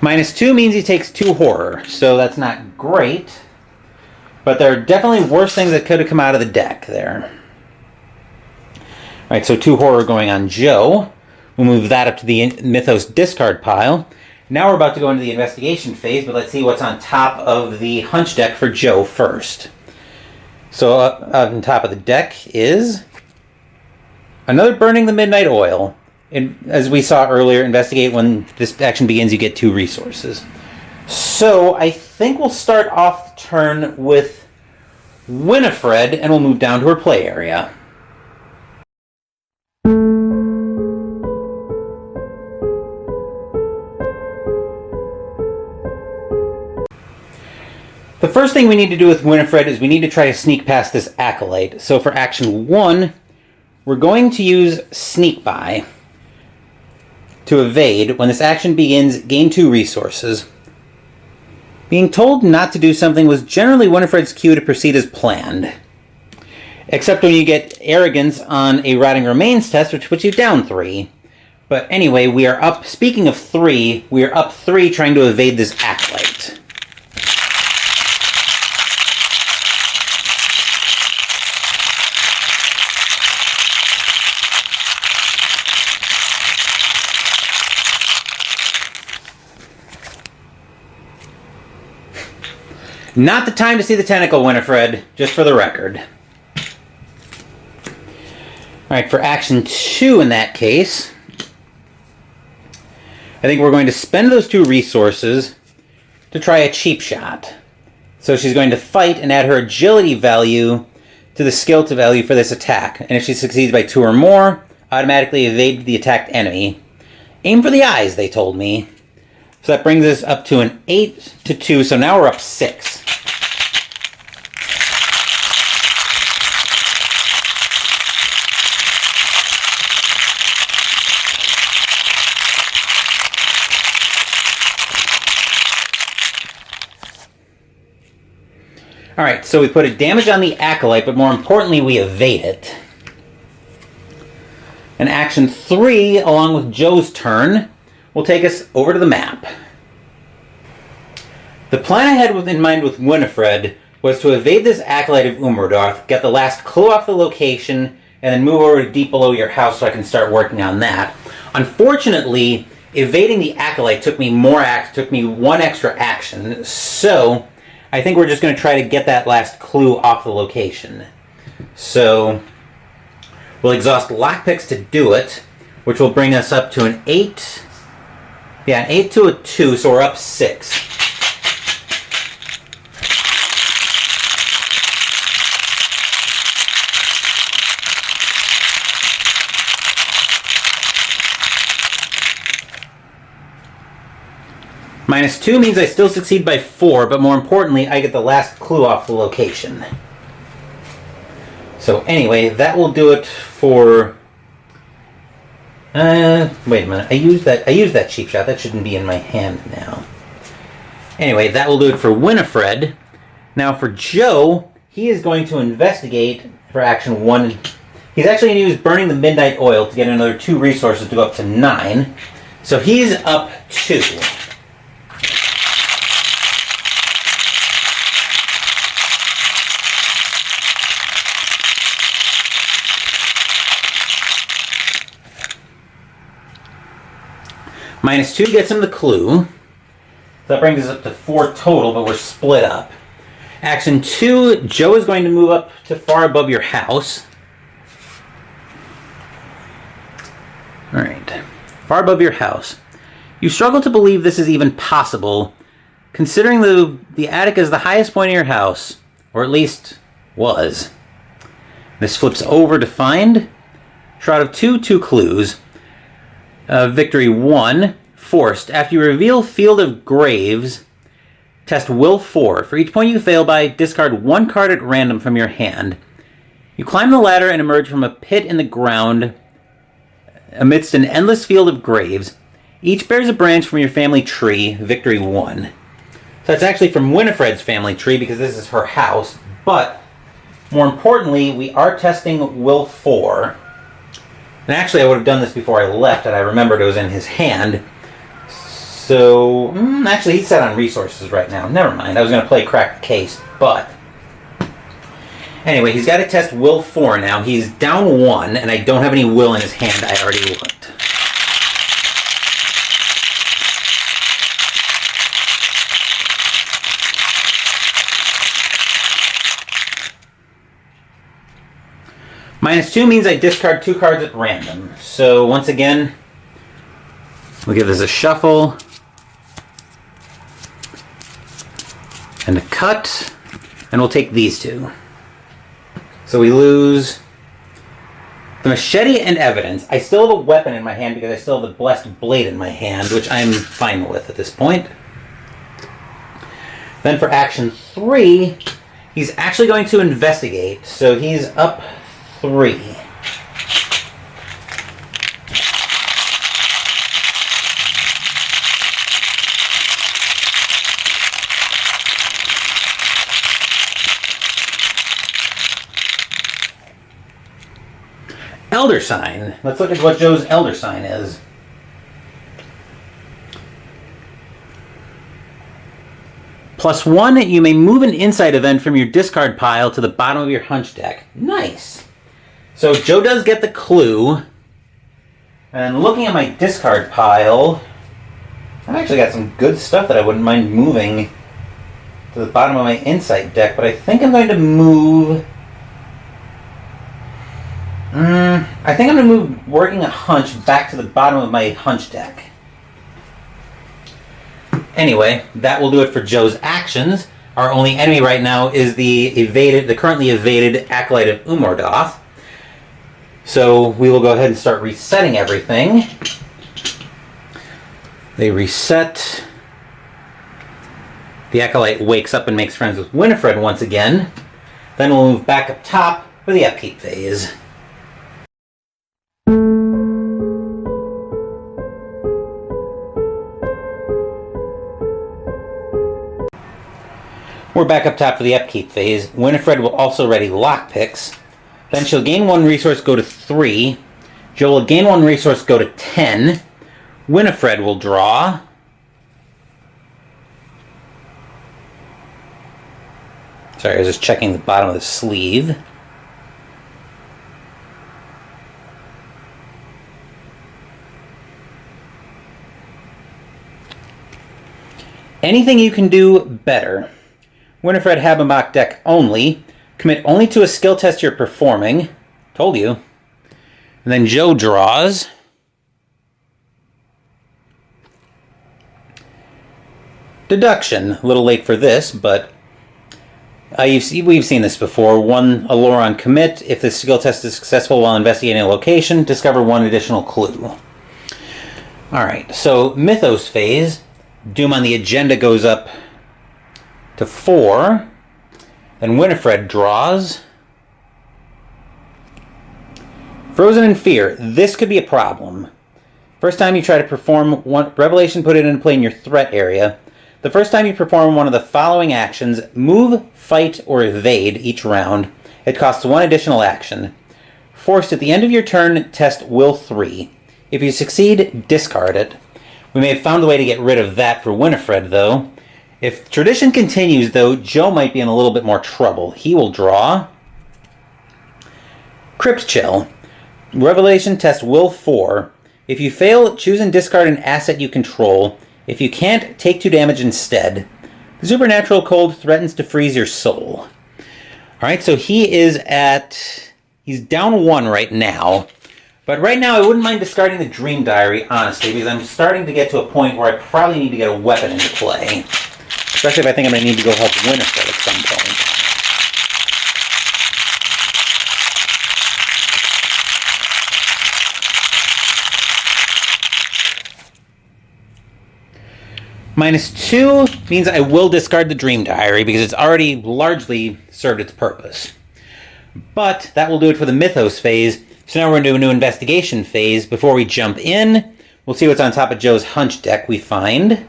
-2 means he takes 2 horror, so that's not great. But there are definitely worse things that could have come out of the deck there. Alright, so 2 horror going on Joe. We'll move that up to the Mythos discard pile. Now we're about to go into the investigation phase, but let's see what's on top of the hunch deck for Joe first. So up on top of the deck is another Burning the Midnight Oil. And as we saw earlier, investigate. When this action begins, you get 2 resources. So I think we'll start off the turn with Winifred, and we'll move down to her play area. The first thing we need to do with Winifred is we need to try to sneak past this Acolyte. So for action 1, we're going to use Sneak By to evade. When this action begins, gain 2 resources. Being told not to do something was generally Winifred's cue to proceed as planned. Except when you get Arrogance on a Rotting Remains test, which puts you down 3. But anyway, we are up, speaking of 3, we are up 3 trying to evade this Acolyte. Not the time to see the tentacle, Winifred, just for the record. Alright, for action 2 in that case, I think we're going to spend those 2 resources to try a cheap shot. So she's going to fight and add her agility value to the skill to value for this attack. And if she succeeds by 2 or more, automatically evade the attacked enemy. Aim for the eyes, they told me. So that brings us up to an 8 to 2, so now we're up 6. Alright, so we put a damage on the Acolyte, but more importantly, we evade it. And action 3, along with Joe's turn, will take us over to the map. The plan I had in mind with Winifred was to evade this Acolyte of Umerdorf, get the last clue off the location, and then move over to deep below your house so I can start working on that. Unfortunately, evading the Acolyte took me 1 extra action, so I think we're just going to try to get that last clue off the location. So we'll exhaust lockpicks to do it, which will bring us up to an 8. Yeah, an 8 to a 2, so we're up 6. -2 means I still succeed by 4, but more importantly, I get the last clue off the location. So anyway, that will do it for... wait a minute. I used that cheap shot. That shouldn't be in my hand now. Anyway, that will do it for Winifred. Now for Joe, he is going to investigate for action 1. He's actually going to use Burning the Midnight Oil to get another 2 resources to go up to 9. So he's up 2. -2 gets him the clue. So that brings us up to 4 total, but we're split up. Action 2, Joe is going to move up to far above your house. Alright. Far above your house. You struggle to believe this is even possible, considering the attic is the highest point of your house, or at least was. This flips over to find Shroud of 2 clues. Victory 1, Forced. After you reveal Field of Graves, test Will 4. For each point you fail by, discard 1 card at random from your hand. You climb the ladder and emerge from a pit in the ground amidst an endless field of graves. Each bears a branch from your family tree, Victory 1. So that's actually from Winifred's family tree because this is her house, but more importantly, we are testing Will 4. And actually, I would have done this before I left, and I remembered it was in his hand. So, actually, he's set on resources right now. Never mind. I was going to play Crack the Case, but... Anyway, he's got to test Will 4 now. He's down 1, and I don't have any Will in his hand. I already looked. -2 means I discard 2 cards at random. So once again, we'll give this a shuffle and a cut, and we'll take these 2. So we lose the machete and evidence. I still have a weapon in my hand because I still have the blessed blade in my hand, which I'm fine with at this point. Then for action 3, he's actually going to investigate. So he's up 3. Elder Sign. Let's look at what Joe's Elder Sign is. +1, you may move an insight event from your discard pile to the bottom of your hunch deck. Nice. So Joe does get the clue. And looking at my discard pile, I've actually got some good stuff that I wouldn't mind moving to the bottom of my insight deck, but I think I'm going to move... I think I'm going to move Working a Hunch back to the bottom of my hunch deck. Anyway, that will do it for Joe's actions. Our only enemy right now is the currently evaded Acolyte of Umordoth. So we will go ahead and start resetting everything. They reset. The Acolyte wakes up and makes friends with Winifred once again. Then we'll move back up top for the Upkeep Phase. We're back up top for the Upkeep Phase. Winifred will also ready lockpicks. Then she'll gain 1 resource, go to 3. Joe will gain 1 resource, go to 10. Winifred will draw. Sorry, I was just checking the bottom of the sleeve. Anything you can do better. Winifred Habermock deck only. Commit only to a skill test you're performing. Told you. And then Joe draws. Deduction. A little late for this, but we've seen this before. 1 Allure on commit. If the skill test is successful while investigating a location, discover 1 additional clue. Alright, so Mythos Phase. Doom on the agenda goes up to 4. Then Winifred draws. Frozen in Fear. This could be a problem. First time you try to perform one Revelation, put it into play in your threat area. The first time you perform one of the following actions, move, fight, or evade each round. It costs 1 additional action. Forced at the end of your turn, test Will 3. If you succeed, discard it. We may have found a way to get rid of that for Winifred, though. If tradition continues, though, Joe might be in a little bit more trouble. He will draw. Crypt Chill. Revelation test Will 4. If you fail, choose and discard an asset you control. If you can't, take 2 damage instead. The Supernatural Cold threatens to freeze your soul. Alright, so he's down 1 right now. But right now, I wouldn't mind discarding the Dream Diary, honestly, because I'm starting to get to a point where I probably need to get a weapon into play. Especially if I think I'm going to need to go help Winifred at some point. -2 means I will discard the Dream Diary because it's already largely served its purpose. But that will do it for the Mythos Phase. So now we're going to do a new Investigation Phase. Before we jump in, we'll see what's on top of Joe's hunch deck. We find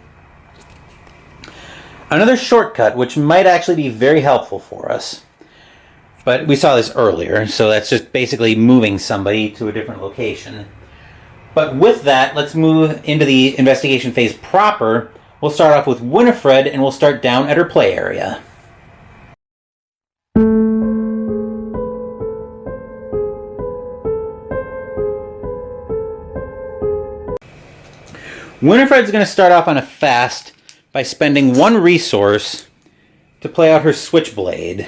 another shortcut, which might actually be very helpful for us. But we saw this earlier, so that's just basically moving somebody to a different location. But with that, let's move into the Investigation Phase proper. We'll start off with Winifred, and we'll start down at her play area. Winifred's going to start off on a fast by spending 1 resource to play out her Switchblade.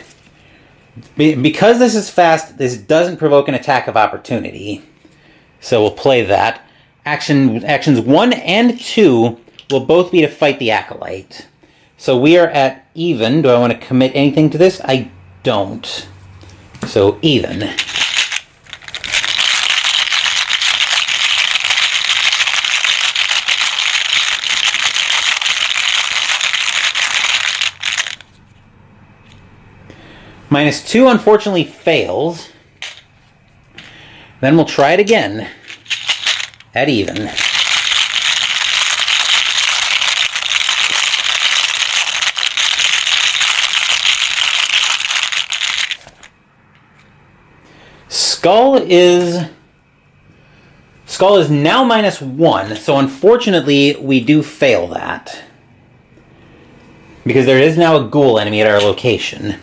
Because this is fast, this doesn't provoke an attack of opportunity. So we'll play that. Actions 1 and 2 will both be to fight the Acolyte. So we are at even. Do I want to commit anything to this? I don't. So even. -2 unfortunately fails. Then we'll try it again at even. Skull is now -1, so unfortunately we do fail that. Because there is now a ghoul enemy at our location.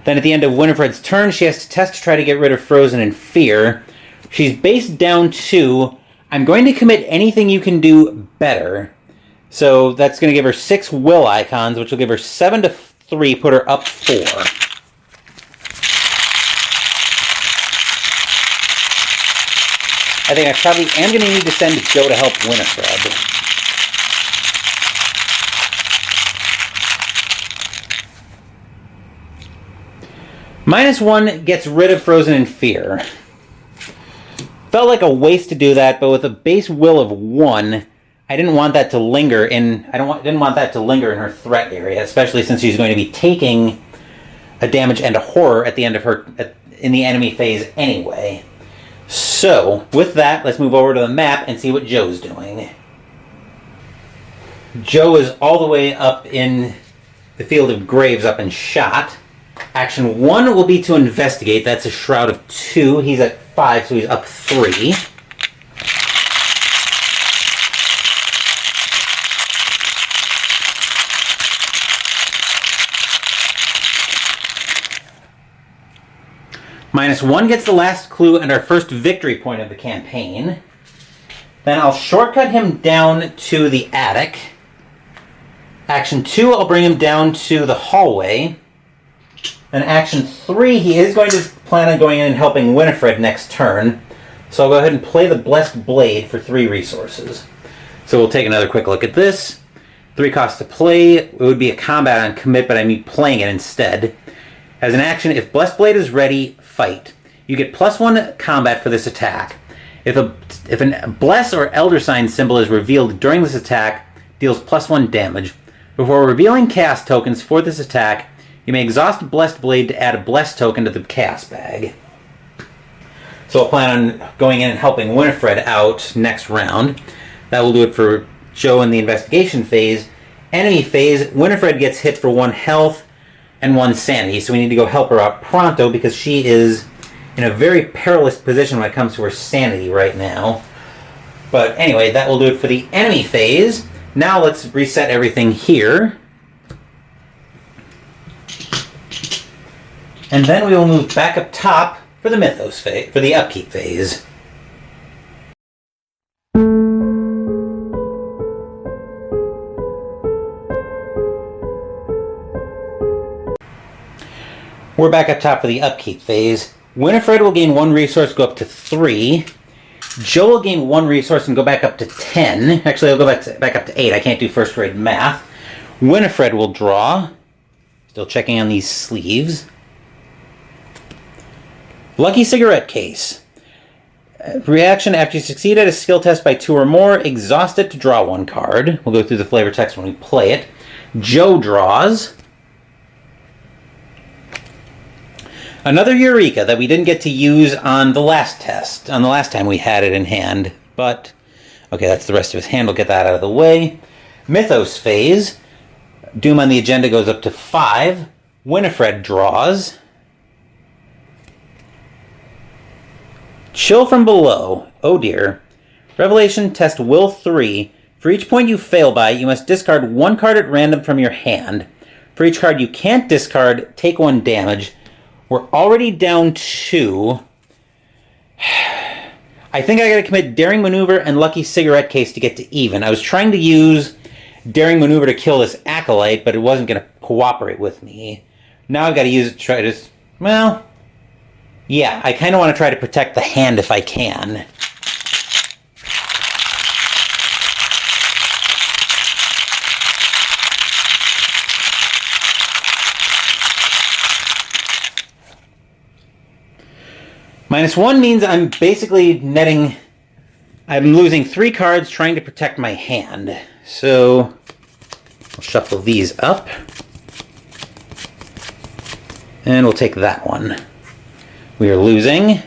Then at the end of Winifred's turn, she has to test to try to get rid of Frozen in Fear. She's based down to, I'm going to commit anything you can do better. So that's going to give her 6 will icons, which will give her 7 to 3, put her up 4. I think I probably am going to need to send Joe to help Winifred. -1 gets rid of Frozen in Fear. Felt like a waste to do that, but with a base will of 1, I didn't want that to linger in. Didn't want that to linger in her threat area, especially since she's going to be taking a damage and a horror at the end of her in the enemy phase anyway. So with that, let's move over to the map and see what Joe's doing. Joe is all the way up in the Field of Graves, up in shot. Action 1 will be to investigate. That's a Shroud of 2. He's at 5, so he's up 3. -1 gets the last clue and our first victory point of the campaign. Then I'll shortcut him down to the attic. Action 2, I'll bring him down to the hallway. Then action 3, he is going to plan on going in and helping Winifred next turn. So I'll go ahead and play the Blessed Blade for 3 resources. So we'll take another quick look at this. 3 costs to play. It would be a combat on commit, but I'm playing it instead. As an action, if Blessed Blade is ready, fight. You get +1 combat for this attack. If a Bless or Elder Sign symbol is revealed during this attack, deals +1 damage. Before revealing Chaos tokens for this attack, you may exhaust Blessed Blade to add a Bless token to the Chaos bag. So I'll plan on going in and helping Winifred out next round. That will do it for Joe in the investigation phase. Enemy phase, Winifred gets hit for 1 health and 1 sanity, so we need to go help her out pronto because she is in a very perilous position when it comes to her sanity right now. But anyway, that will do it for the enemy phase. Now let's reset everything here. And then we will move back up top for the Mythos phase, for the Upkeep phase. We're back up top for the Upkeep phase. Winifred will gain 1 resource, go up to 3. Joe will gain 1 resource and go back up to 10. Actually, I'll go back up to 8. I can't do first grade math. Winifred will draw. Still checking on these sleeves. Lucky Cigarette Case. Reaction after you succeed at a skill test by 2 or more, exhaust it to draw 1 card. We'll go through the flavor text when we play it. Joe draws. Another Eureka that we didn't get to use on the last test, on the last time we had it in hand. But, okay, that's the rest of his hand. We'll get that out of the way. Mythos phase. Doom on the agenda goes up to 5. Winifred draws. Chill from Below. Oh dear. Revelation test will 3. For each point you fail by, you must discard 1 card at random from your hand. For each card you can't discard, take 1 damage. We're already down 2. I think I gotta commit Daring Maneuver and Lucky Cigarette Case to get to even. I was trying to use Daring Maneuver to kill this Acolyte, but it wasn't gonna cooperate with me. Now I've gotta use it to try to... Well... Yeah, I kind of want to try to protect the hand if I can. -1 means I'm basically netting... I'm losing 3 cards trying to protect my hand. So, I'll shuffle these up. And we'll take that one. We are losing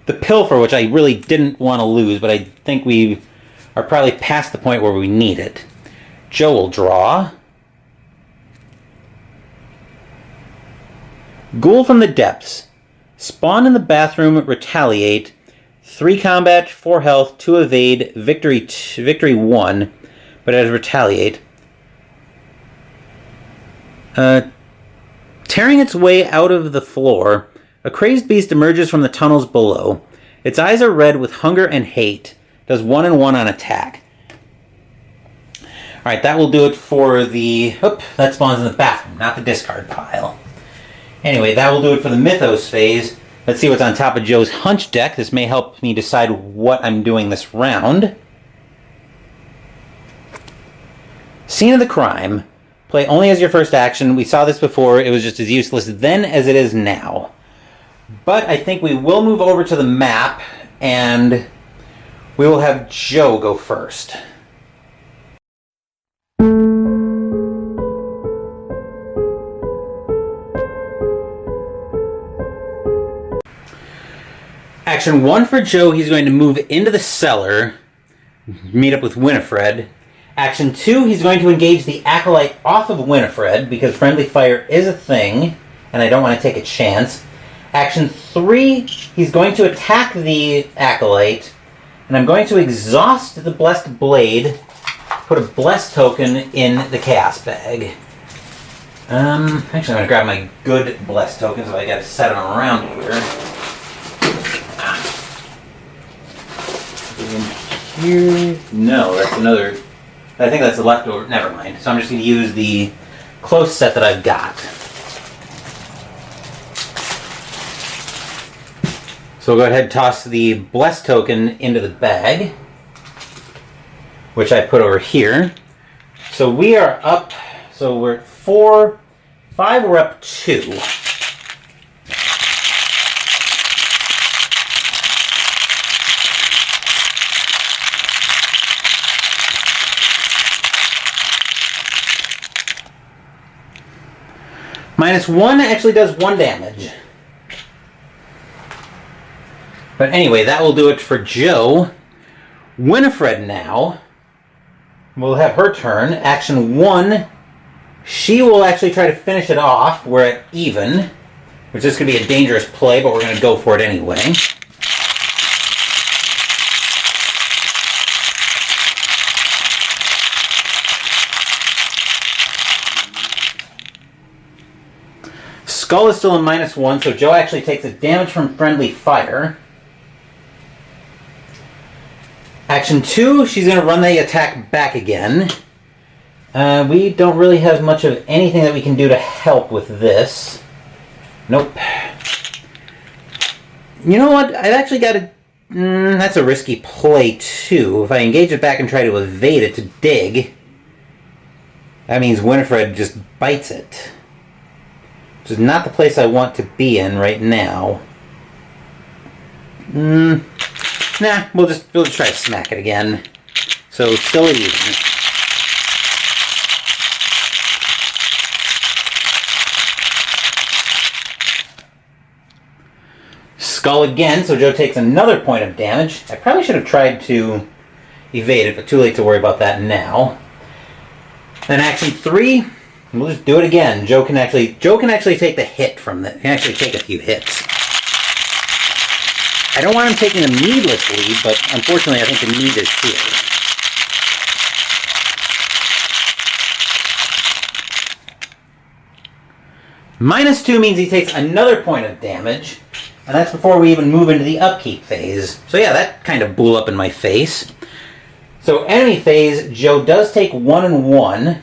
the Pilfer, which I really didn't want to lose, but I think we are probably past the point where we need it. Joe will draw. Ghoul from the Depths. Spawn in the bathroom, retaliate. 3 combat, 4 health, 2 evade, victory 1, but it has retaliate. Tearing its way out of the floor, a crazed beast emerges from the tunnels below. Its eyes are red with hunger and hate. Does 1 and 1 on attack. Alright, that will do it for the... Oop, that spawns in the bathroom, not the discard pile. Anyway, that will do it for the Mythos phase. Let's see what's on top of Joe's Hunch deck. This may help me decide what I'm doing this round. Scene of the Crime. Play only as your first action. We saw this before. It was just as useless then as it is now. But I think we will move over to the map, and we will have Joe go first. Action 1 for Joe, he's going to move into the cellar, meet up with Winifred. Action 2, he's going to engage the Acolyte off of Winifred, because Friendly Fire is a thing, and I don't want to take a chance. Action 3, he's going to attack the Acolyte, and I'm going to exhaust the Blessed Blade, put a Blessed token in the Chaos Bag. Actually, I'm going to grab my good Blessed token, so I got to set them around here. Here. No, that's another. I think that's a leftover. Never mind. So I'm just going to use the close set that I've got. So we'll go ahead and toss the Bless token into the bag, which I put over here. So we are up. So we're at 4, 5. We're up 2. -1 actually does 1 damage. But anyway, that will do it for Joe. Winifred now. We'll have her turn. Action 1. She will actually try to finish it off. We're at even. Which is going to be a dangerous play, but we're going to go for it anyway. Skull is still in -1, so Joe actually takes a damage from Friendly Fire. Action 2, she's going to run the attack back again. We don't really have much of anything that we can do to help with this. Nope. You know what? I've actually got to... that's a risky play, too. If I engage it back and try to evade it to dig, that means Winifred just bites it. Which is not the place I want to be in right now. Nah, we'll just try to smack it again. So still at even. Skull again, so Joe takes another point of damage. I probably should have tried to evade it, but too late to worry about that now. Then action 3. We'll just do it again. Joe can actually take the hit from the. He can actually take a few hits. I don't want him taking them needlessly, but unfortunately, I think the need is here. -2 means he takes another point of damage, and that's before we even move into the upkeep phase. So yeah, that kind of blew up in my face. So enemy phase, Joe does take 1 and 1.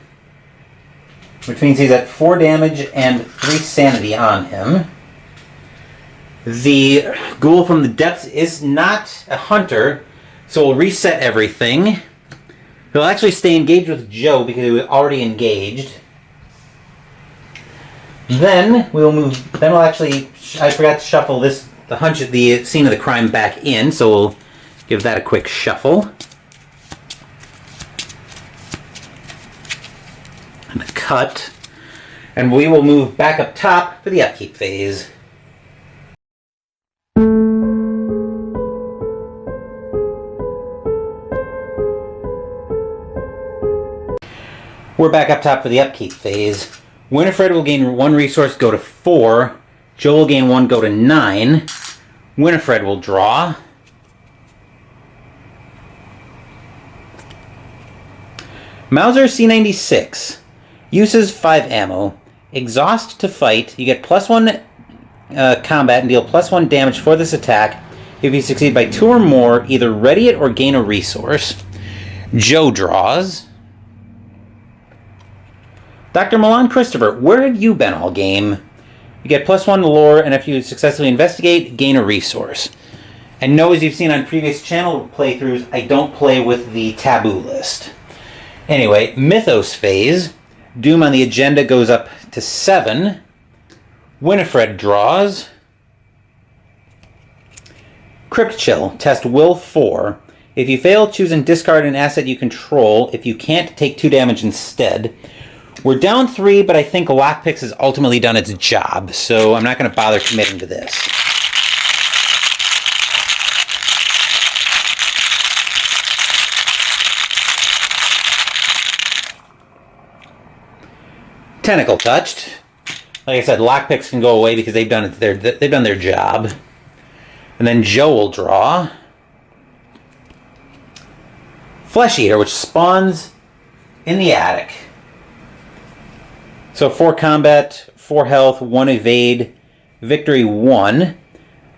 Which means he's at 4 damage and 3 sanity on him. The Ghoul from the Depths is not a hunter, so we'll reset everything. He'll actually stay engaged with Joe because he was already engaged. Then we'll move. Then we'll actually. I forgot to shuffle the Scene of the Crime back in, so we'll give that a quick shuffle. And a cut. And we will move back up top for the upkeep phase. We're back up top for the upkeep phase. Winifred will gain 1 resource, go to 4. Joe will gain 1, go to 9. Winifred will draw. Mauser C96. Uses 5 ammo. Exhaust to fight. You get +1 combat and deal +1 damage for this attack. If you succeed by 2 or more, either ready it or gain a resource. Joe draws. Dr. Milan Christopher, where have you been all game? You get +1 to lore, and if you successfully investigate, gain a resource. And no, as you've seen on previous channel playthroughs, I don't play with the taboo list. Anyway, Mythos phase. Doom on the agenda goes up to 7. Winifred draws. Crypt Chill. Test Will 4. If you fail, choose and discard an asset you control. If you can't, take 2 damage instead. We're down 3, but I think Lockpicks has ultimately done its job, so I'm not going to bother committing to this. Tentacle touched. Like I said, Lockpicks can go away because they've done their job. And then Joe will draw. Flesh Eater, which spawns in the attic. So 4 combat, 4 health, 1 evade, victory 1.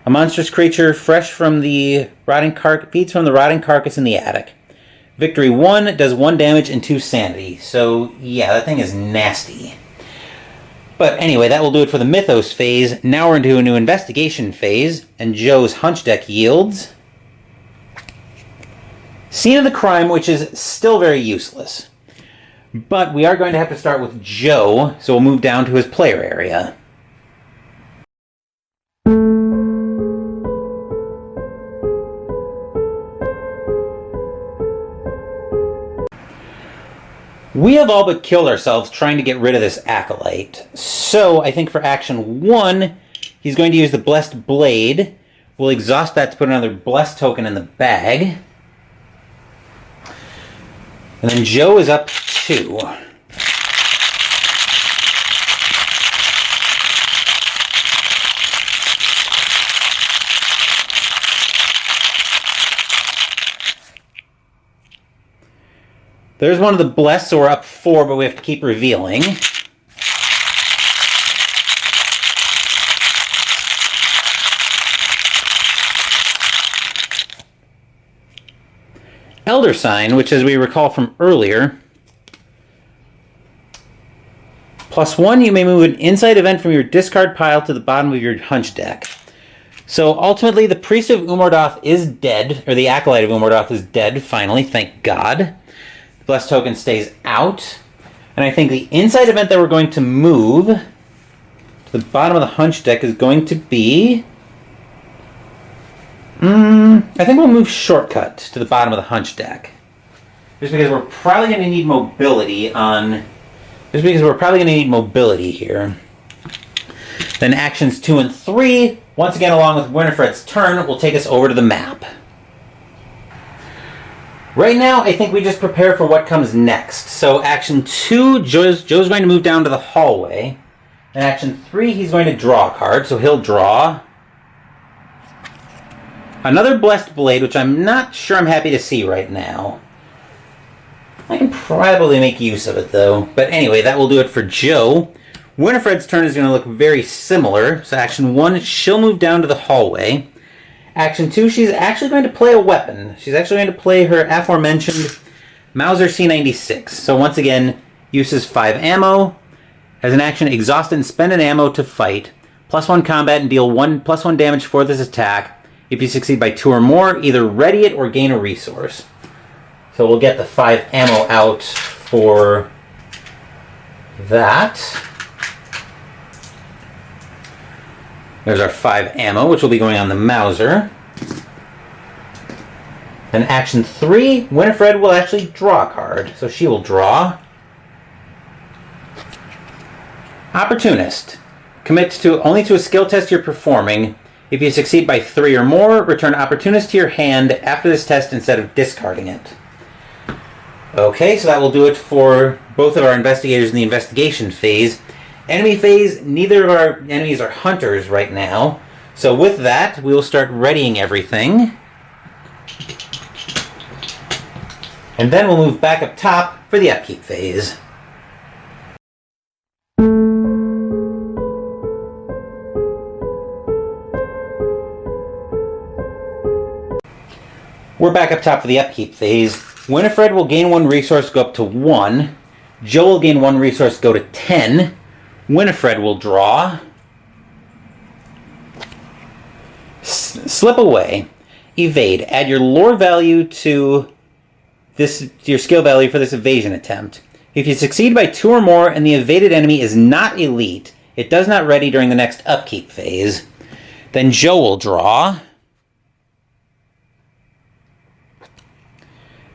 A monstrous creature fresh from the feeds from the rotting carcass in the attic. Victory 1 does 1 damage and 2 sanity. So yeah, that thing is nasty. But anyway, that will do it for the Mythos phase. Now we're into a new investigation phase, and Joe's hunch deck yields Scene of the Crime, which is still very useless. But we are going to have to start with Joe, so we'll move down to his player area. We have all but killed ourselves trying to get rid of this Acolyte. So I think for action 1, he's going to use the Blessed Blade. We'll exhaust that to put another Blessed token in the bag. And then Joe is up 2. There's one of the Blessed, so we're up 4, but we have to keep revealing. Elder Sign, which as we recall from earlier, +1, you may move an insight event from your discard pile to the bottom of your hunch deck. So ultimately the Priest of Umordoth is dead, or the Acolyte of Umordoth is dead, finally, thank God. The Blessed token stays out. And I think the insight event that we're going to move to the bottom of the hunch deck is going to be... I think we'll move Shortcut to the bottom of the hunch deck. Just because we're probably going to need mobility on... Just because we're probably going to need mobility here. Then actions 2 and 3, once again along with Winifred's turn, will take us over to the map. Right now, I think we just prepare for what comes next. So action 2, Joe's going to move down to the hallway. And action 3, he's going to draw a card, so he'll draw another Blessed Blade, which I'm not sure I'm happy to see right now. I can probably make use of it, though. But anyway, that will do it for Joe. Winifred's turn is going to look very similar. So action 1, she'll move down to the hallway. Action 2, she's actually going to play a weapon. She's actually going to play her aforementioned Mauser C96. So once again, uses 5 ammo. As an action, exhaust and spend an ammo to fight. +1 combat and deal +1 damage for this attack. If you succeed by 2 or more, either ready it or gain a resource. So we'll get the 5 ammo out for that. There's our 5 ammo, which will be going on the Mauser. Then action 3, Winifred will actually draw a card. So she will draw. Opportunist. Commit to only to a skill test you're performing. If you succeed by 3 or more, return Opportunist to your hand after this test instead of discarding it. Okay, so that will do it for both of our investigators in the investigation phase. Enemy phase, neither of our enemies are hunters right now. So with that, we will start readying everything. And then we'll move back up top for the upkeep phase. We're back up top for the upkeep phase. Winifred will gain 1 resource, go up to 1. Joe will gain 1 resource, go to 10. Winifred will draw. Slip away. Evade. Add your lore value to your skill value for this evasion attempt. If you succeed by 2 or more and the evaded enemy is not elite, it does not ready during the next upkeep phase. Then Joe will draw.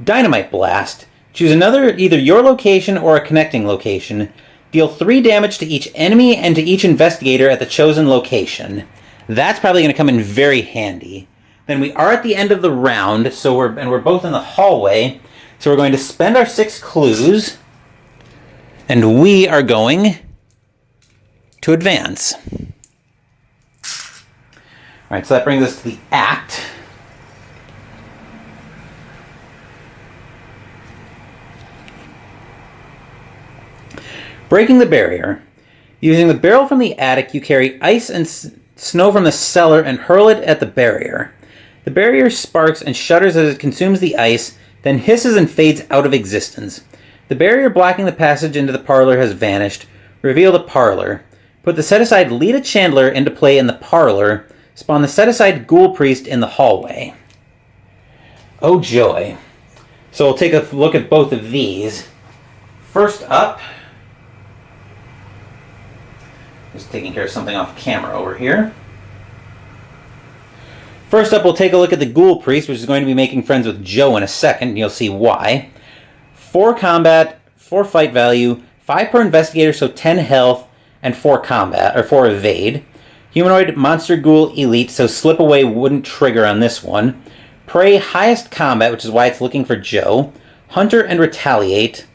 Dynamite Blast. Choose another, either your location or a connecting location. Deal 3 damage to each enemy and to each investigator at the chosen location. That's probably going to come in very handy. Then we are at the end of the round, so we're both in the hallway. So we're going to spend our 6 clues, and we are going to advance. All right, so that brings us to the act. Breaking the barrier. Using the barrel from the attic, you carry ice and snow from the cellar and hurl it at the barrier. The barrier sparks and shudders as it consumes the ice, then hisses and fades out of existence. The barrier blocking the passage into the parlor has vanished. Reveal the parlor. Put the set-aside Lita Chandler into play in the parlor. Spawn the set-aside Ghoul Priest in the hallway. Oh joy. So we'll take a look at both of these. First up, just taking care of something off camera over here. First up, we'll take a look at the Ghoul Priest, which is going to be making friends with Joe in a second, and you'll see why. 4 combat, 4 fight value, 5 per investigator, so 10 health, and 4 combat, or 4 evade. Humanoid Monster Ghoul Elite, so slip away wouldn't trigger on this one. Prey highest combat, which is why it's looking for Joe. Hunter and retaliate.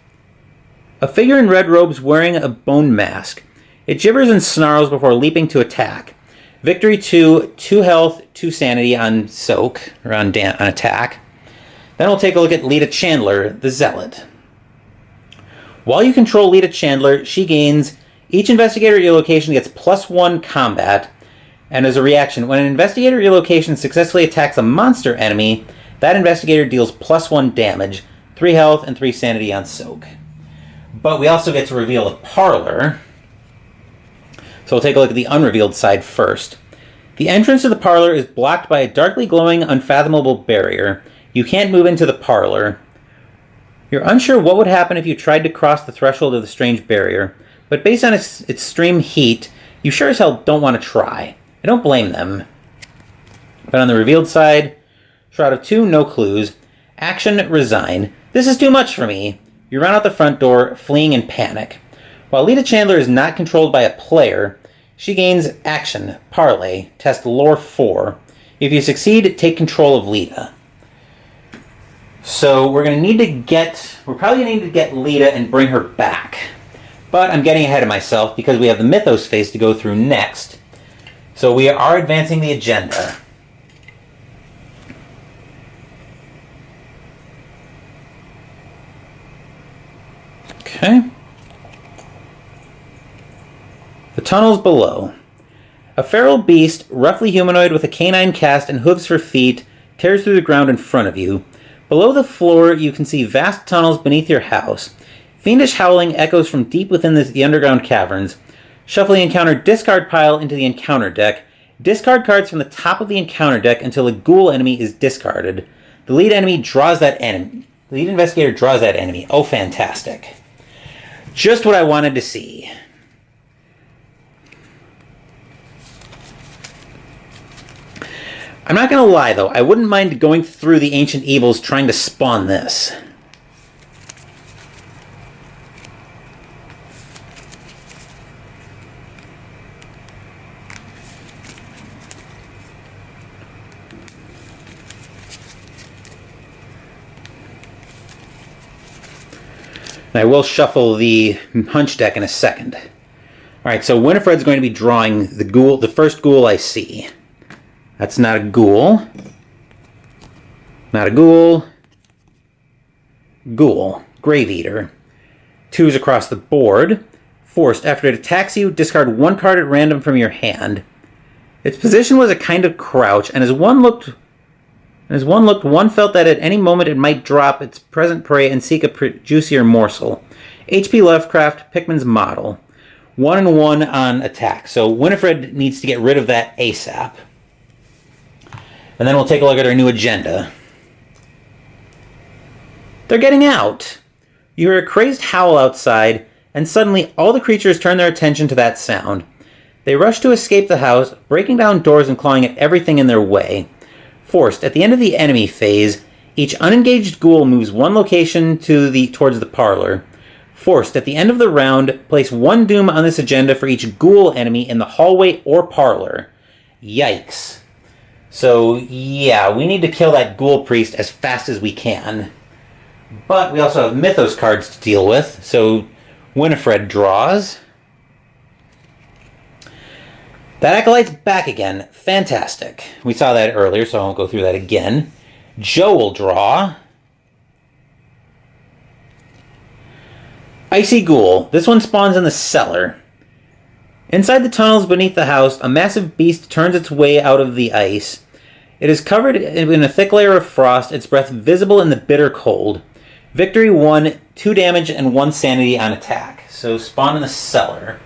A figure in red robes wearing a bone mask. It gibbers and snarls before leaping to attack. Victory 2, 2 health, 2 sanity on soak, or on attack. Then we'll take a look at Lita Chandler, the Zealot. While you control Lita Chandler, she gains, each investigator at your location gets +1 combat, and as a reaction, when an investigator at your location successfully attacks a monster enemy, that investigator deals +1 damage, 3 health, and 3 sanity on soak. But we also get to reveal a parlor. So we'll take a look at the unrevealed side first. The entrance to the parlor is blocked by a darkly glowing, unfathomable barrier. You can't move into the parlor. You're unsure what would happen if you tried to cross the threshold of the strange barrier, but based on its extreme heat, you sure as hell don't want to try. I don't blame them. But on the revealed side, Shroud of 2, no clues. Action, resign. This is too much for me. You run out the front door, fleeing in panic. While Lita Chandler is not controlled by a player, she gains action, parlay, test lore 4. If you succeed, take control of Lita. So we're probably going to need to get Lita and bring her back. But I'm getting ahead of myself because we have the Mythos phase to go through next. So we are advancing the agenda. Okay. The tunnels below. A feral beast, roughly humanoid with a canine cast and hooves for feet, tears through the ground in front of you. Below the floor, you can see vast tunnels beneath your house. Fiendish howling echoes from deep within the underground caverns. Shuffle the encounter discard pile into the encounter deck. Discard cards from the top of the encounter deck until a ghoul enemy is discarded. The lead investigator draws that enemy. Oh, fantastic. Just what I wanted to see. I'm not going to lie, though. I wouldn't mind going through the Ancient Evils trying to spawn this. And I will shuffle the hunch deck in a second. Alright, so Winifred's going to be drawing the ghoul, the first ghoul I see. That's not a ghoul. Not a ghoul. Ghoul. Grave Eater. 2s across the board. Forced. After it attacks you, discard 1 card at random from your hand. Its position was a kind of crouch, and as one looked, one felt that at any moment it might drop its present prey and seek a juicier morsel. H.P. Lovecraft, Pickman's model. 1 and 1 on attack. So Winifred needs to get rid of that ASAP. And then we'll take a look at our new agenda. They're getting out. You hear a crazed howl outside, and suddenly all the creatures turn their attention to that sound. They rush to escape the house, breaking down doors and clawing at everything in their way. Forced. At the end of the enemy phase, each unengaged ghoul moves 1 location towards the parlor. Forced. At the end of the round, place 1 doom on this agenda for each ghoul enemy in the hallway or parlor. Yikes. So, yeah, we need to kill that Ghoul Priest as fast as we can. But we also have Mythos cards to deal with, so Winifred draws. That Acolyte's back again. Fantastic. We saw that earlier, so I won't go through that again. Joe will draw. Icy Ghoul. This one spawns in the cellar. Inside the tunnels beneath the house, a massive beast turns its way out of the ice. It is covered in a thick layer of frost, its breath visible in the bitter cold. Victory 1, 2 damage, and 1 sanity on attack. So spawn in the cellar.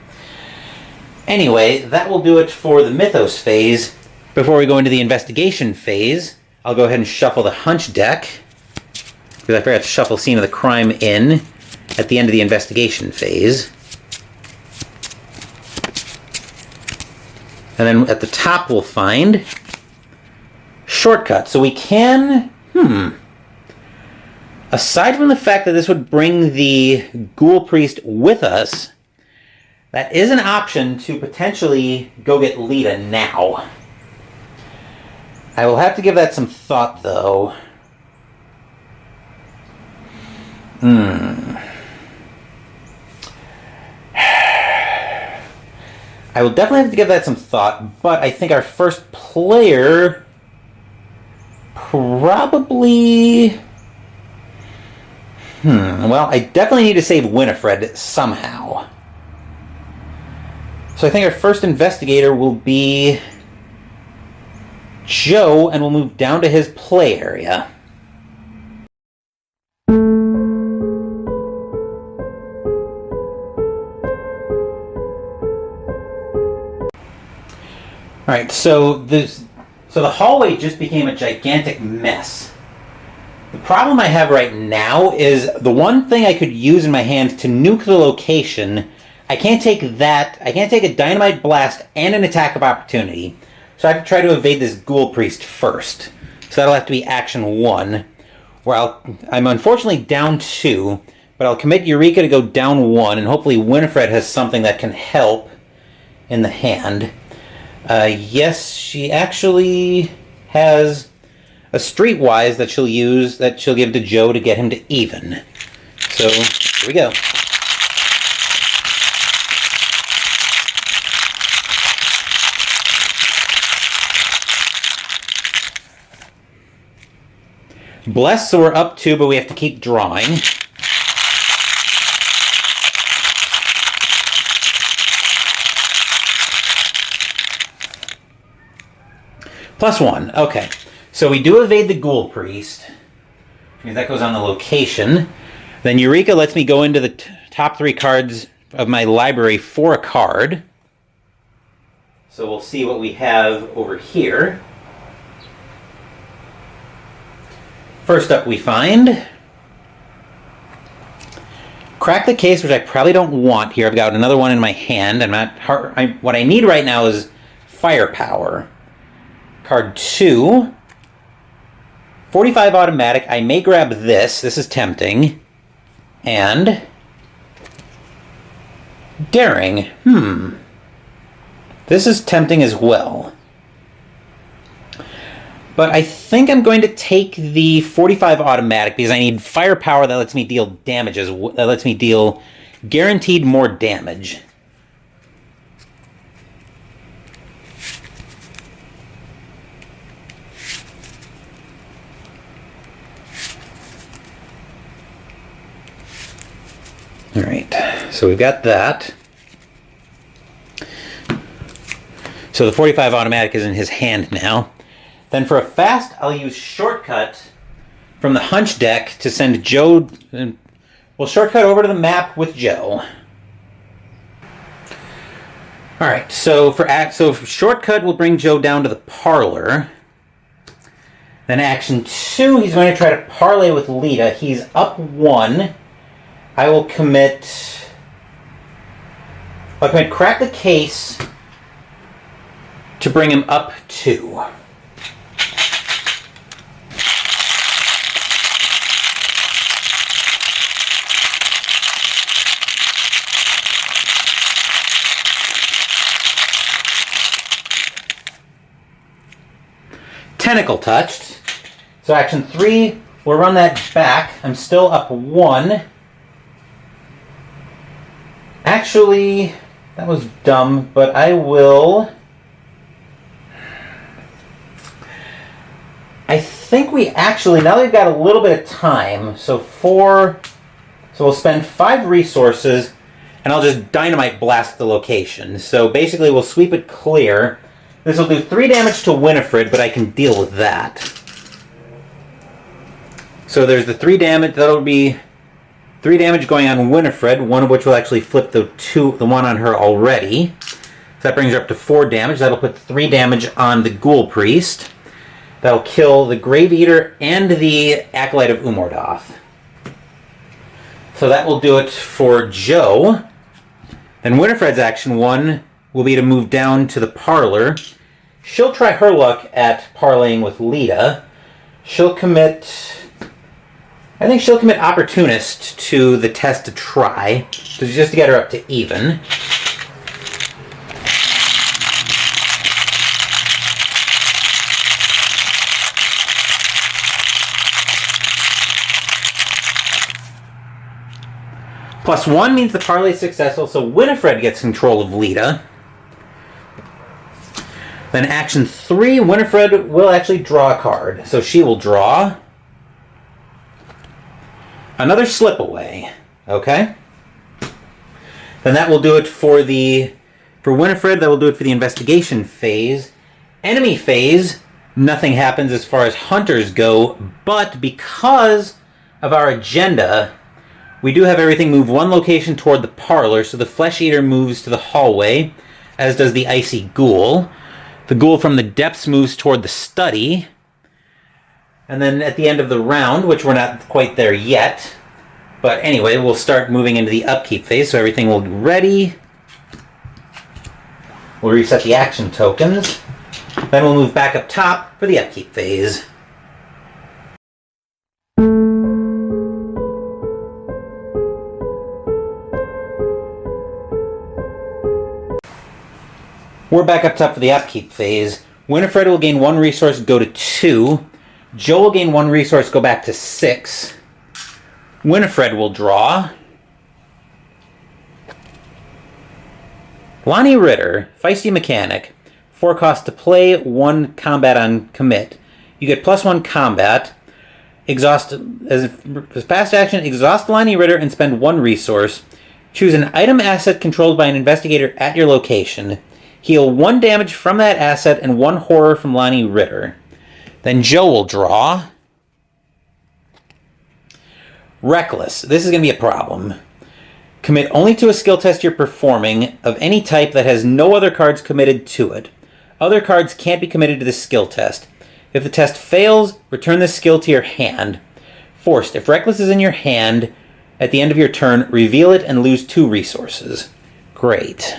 Anyway, that will do it for the Mythos phase. Before we go into the Investigation phase, I'll go ahead and shuffle the Hunch deck, because I forgot to shuffle Scene of the Crime in at the end of the Investigation phase. And then at the top we'll find Shortcut. So we can... Aside from the fact that this would bring the Ghoul Priest with us, that is an option to potentially go get Lita now. I will have to give that some thought, though. I will definitely have to give that some thought, but I think our first player probably... Well, I definitely need to save Winifred somehow. So I think our first investigator will be Joe, and we'll move down to his play area. Alright, so the hallway just became a gigantic mess. The problem I have right now is the one thing I could use in my hand to nuke the location, I can't take a dynamite blast and an attack of opportunity. So I have to try to evade this Ghoul Priest first. So that'll have to be action 1, where I'm unfortunately down 2, but I'll commit Eureka to go down 1, and hopefully Winifred has something that can help in the hand. Yes, she actually has a Streetwise that she'll give to Joe to get him to even. So, here we go. Bless, so we're up 2, but we have to keep drawing. +1, okay. So we do evade the Ghoul Priest. That goes on the location. Then Eureka lets me go into the top 3 cards of my library for a card. So we'll see what we have over here. First up we find Crack the Case, which I probably don't want here. I've got another one in my hand. What I need right now is Firepower. Card 2. 45 automatic. I may grab this. This is tempting. And Daring. This is tempting as well. But I think I'm going to take the 45 automatic because I need firepower that lets me deal damages. That lets me deal guaranteed more damage. Alright, so we've got that. So the 45 automatic is in his hand now. Then for a fast, I'll use Shortcut from the Hunch deck to send Joe... We'll shortcut over to the map with Joe. Alright, so for Shortcut will bring Joe down to the parlor. Then action 2, he's going to try to parlay with Lita. He's up 1. I will commit... I'll commit Crack the Case to bring him up 2. Tentacle touched. So action 3, we'll run that back. I'm still up 1. Actually, that was dumb, but I will... I think we actually, now that we've got a little bit of time, so we'll spend 5 resources, and I'll just dynamite blast the location. So basically we'll sweep it clear. This will do 3 damage to Winifred, but I can deal with that. So there's the 3 damage, that'll be 3 damage going on Winifred, one of which will actually flip the one on her already. So that brings her up to 4 damage. That'll put 3 damage on the Ghoul Priest. That'll kill the Grave Eater and the Acolyte of Umordoth. So that will do it for Joe. Then Winifred's action 1 will be to move down to the parlor. She'll try her luck at parlaying with Lita. She'll commit... I think she'll commit Opportunist to the test to try, just to get her up to even. +1 means the parlay is successful, so Winifred gets control of Lita. Then action 3, Winifred will actually draw a card. So she will draw another slip away. Okay? Then that will do it for Winifred, that will do it for the investigation phase. Enemy phase, nothing happens as far as hunters go, but because of our agenda, we do have everything move 1 location toward the parlor, so the Flesh Eater moves to the hallway, as does the Icy Ghoul. The Ghoul from the Depths moves toward the study. And then at the end of the round, which we're not quite there yet, but anyway, we'll start moving into the upkeep phase, so everything will be ready. We'll reset the action tokens. Then we'll move back up top for the upkeep phase. We're back up top for the upkeep phase. Winifred will gain 1 resource, go to 2. Joe will gain 1 resource, go back to 6. Winifred will draw. Lonnie Ritter, Feisty Mechanic. 4 cost to play, 1 combat on commit. You get +1 combat. Exhaust, as fast action, exhaust Lonnie Ritter and spend 1 resource. Choose an item asset controlled by an investigator at your location. Heal 1 damage from that asset and 1 horror from Lonnie Ritter. Then Joe will draw. Reckless. This is going to be a problem. Commit only to a skill test you're performing of any type that has no other cards committed to it. Other cards can't be committed to the skill test. If the test fails, return the skill to your hand. Forced. If Reckless is in your hand, at the end of your turn, reveal it and lose 2 resources. Great.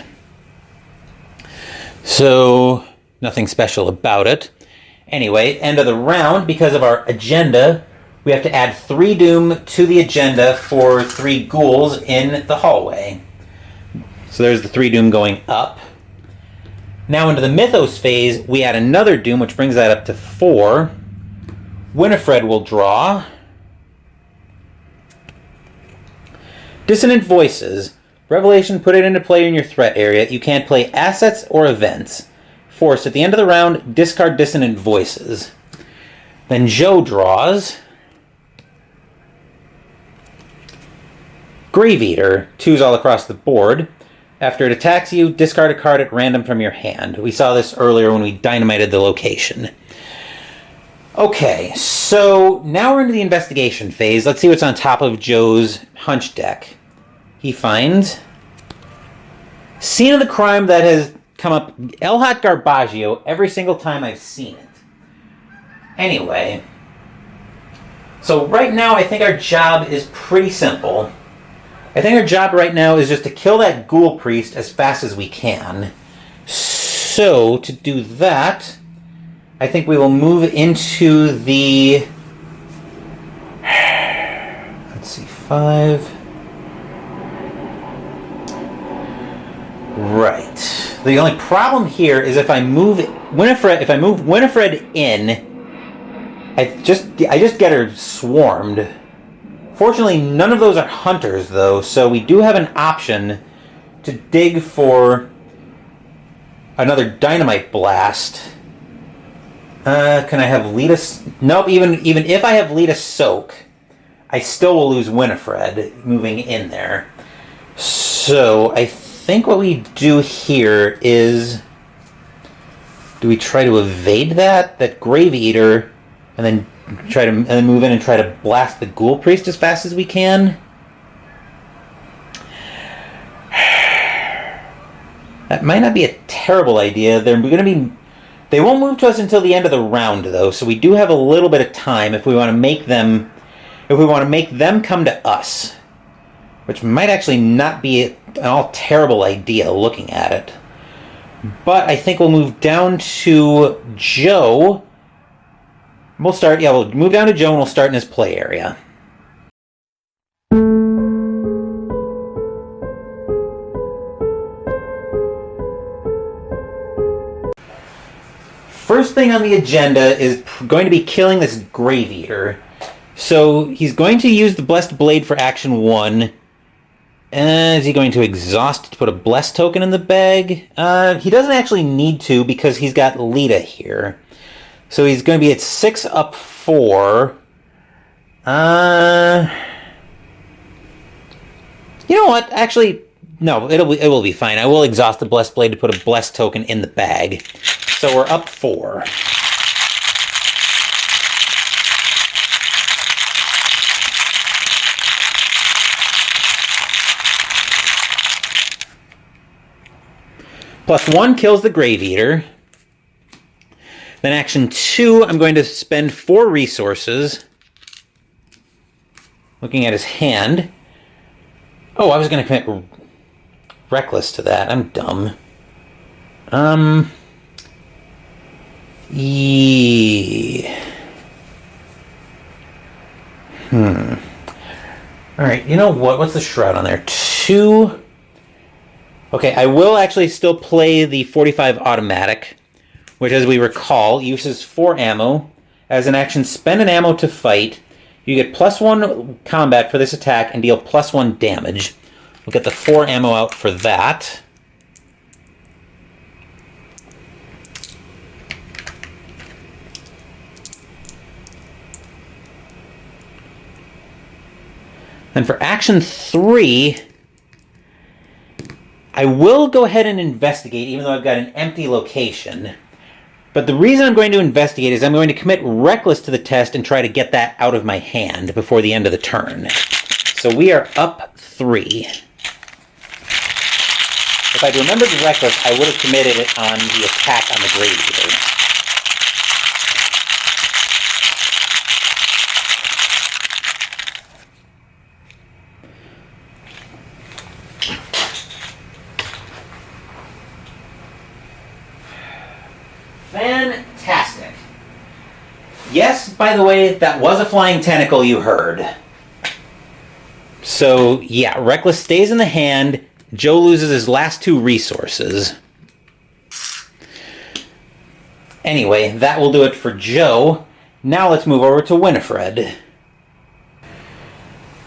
So, nothing special about it. Anyway, end of the round, because of our agenda, we have to add 3 doom to the agenda for 3 ghouls in the hallway. So there's the 3 doom going up. Now into the Mythos phase, we add another Doom, which brings that up to 4. Winifred will draw. Dissonant Voices. Revelation, put it into play in your threat area. You can't play assets or events. Forced, at the end of the round, discard Dissonant Voices. Then Joe draws. Grave Eater. 2s all across the board. After it attacks you, discard a card at random from your hand. We saw this earlier when we dynamited the location. Okay, so now we're into the investigation phase. Let's see what's on top of Joe's hunch deck. He finds scene of the crime that has come up El Hot Garbaggio every single time I've seen it. Anyway, so right now I think our job is pretty simple. I think our job right now is just to kill that Ghoul Priest as fast as we can. So, to do that, I think we will move into the... Let's see, 5... Right. The only problem here is if I move Winifred in, I just get her swarmed. Fortunately, none of those are hunters, though, so we do have an option to dig for another dynamite blast. Can I have Lita... Nope, even if I have Lita Soak, I still will lose Winifred moving in there. So, I think what we do here is... Do we try to evade that Grave Eater, and then move in and try to blast the Ghoul Priest as fast as we can? That might not be a terrible idea. They won't move to us until the end of the round, though, so we do have a little bit of time if we want to make them come to us, which might actually not be an all terrible idea looking at it. But I think we'll move down to Joe. We'll move down to Joe and we'll start in his play area. First thing on the agenda is going to be killing this Grave Eater. So he's going to use the Blessed Blade for action 1. Is he going to exhaust to put a Bless token in the bag? He doesn't actually need to because he's got Lita here. So he's going to be at 6 up 4. You know what? Actually, no, it will be fine. I will exhaust the Blessed Blade to put a Bless token in the bag. So we're up 4. +1 kills the Grave Eater. Then action 2, I'm going to spend 4 resources. Looking at his hand. Oh, I was going to commit Reckless to that. I'm dumb. Alright, you know what? What's the Shroud on there? 2. Okay, I will actually still play the 45 automatic, which, as we recall, uses 4 ammo. As an action, spend an ammo to fight. You get +1 combat for this attack and deal +1 damage. We'll get the 4 ammo out for that. Then for action 3, I will go ahead and investigate, even though I've got an empty location. But the reason I'm going to investigate is I'm going to commit Reckless to the test and try to get that out of my hand before the end of the turn. So we are up 3. If I'd remembered Reckless, I would have committed it on the attack on the Grave Eater. Fantastic. Yes, by the way, that was a flying tentacle you heard. So, yeah, Reckless stays in the hand. Joe loses his last 2 resources. Anyway, that will do it for Joe. Now let's move over to Winifred.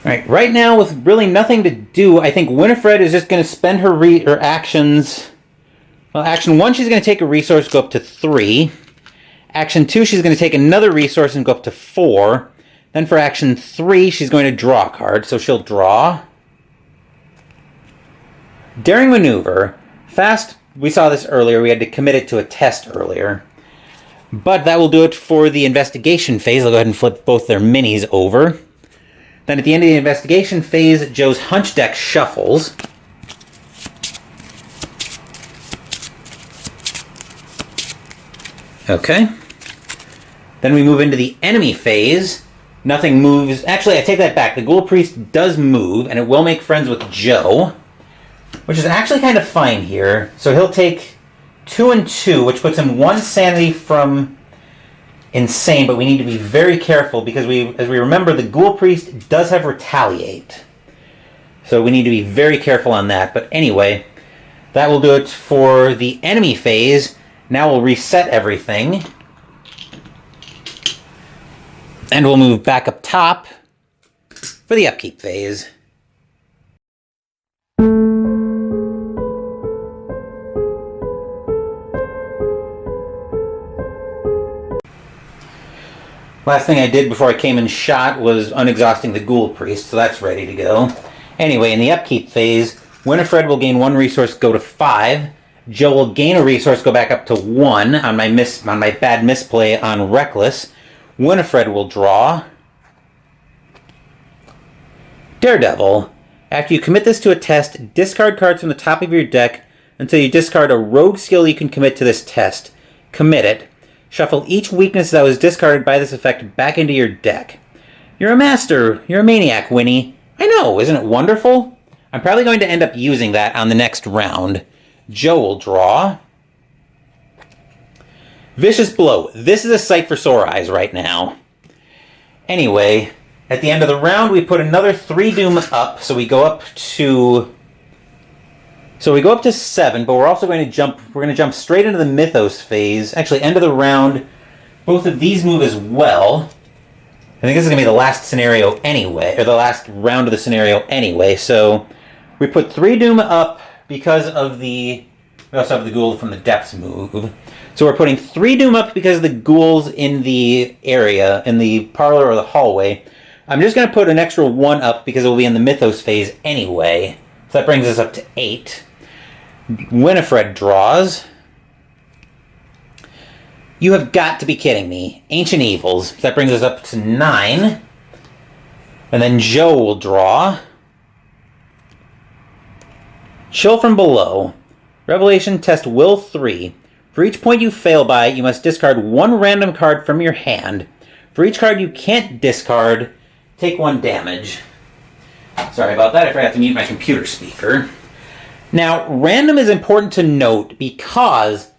Alright, right now with really nothing to do, I think Winifred is just going to spend her actions. Well, action 1, she's going to take a resource, go up to 3. Action 2, she's going to take another resource and go up to 4. Then for action 3, she's going to draw a card, so she'll draw. Daring Maneuver. Fast, we saw this earlier, we had to commit it to a test earlier. But that will do it for the investigation phase. I'll go ahead and flip both their minis over. Then at the end of the investigation phase, Joe's hunch deck shuffles. Okay. Then we move into the enemy phase. Nothing moves. Actually, I take that back. The Ghoul Priest does move, and it will make friends with Joe, which is actually kind of fine here. So he'll take 2 and 2, which puts him 1 sanity from insane, but we need to be very careful because as we remember, the Ghoul Priest does have Retaliate. So we need to be very careful on that. But anyway, that will do it for the enemy phase. Now we'll reset everything. And we'll move back up top for the upkeep phase. Last thing I did before I came in shot was unexhausting the Ghoul Priest, so that's ready to go. Anyway, in the upkeep phase, Winifred will gain 1 resource, go to 5. Joe will gain a resource, go back up to 1 on my bad misplay on Reckless. Winifred will draw. Daredevil. After you commit this to a test, discard cards from the top of your deck until you discard a rogue skill you can commit to this test. Commit it. Shuffle each weakness that was discarded by this effect back into your deck. You're a master. You're a maniac, Winnie. I know, isn't it wonderful? I'm probably going to end up using that on the next round. Joe will draw. Vicious Blow. This is a sight for sore eyes right now. Anyway, at the end of the round, we put another 3 Doom up, so we go up to 7, but we're also going to jump straight into the Mythos phase. Actually, end of the round, both of these move as well. I think this is going to be the last scenario anyway, or the last round of the scenario anyway. So we put 3 Doom up because of we also have the Ghoul from the Depths move. So we're putting 3 Doom up because of the ghouls in the area, in the parlor or the hallway. I'm just going to put an extra 1 up because it will be in the Mythos phase anyway. So that brings us up to 8. Winifred draws. You have got to be kidding me. Ancient Evils. That brings us up to 9. And then Joe will draw. Chill from Below. Revelation test Will 3. For each point you fail by, you must discard 1 random card from your hand. For each card you can't discard, take 1 damage. Sorry about that, I forgot to mute my computer speaker. Now, random is important to note because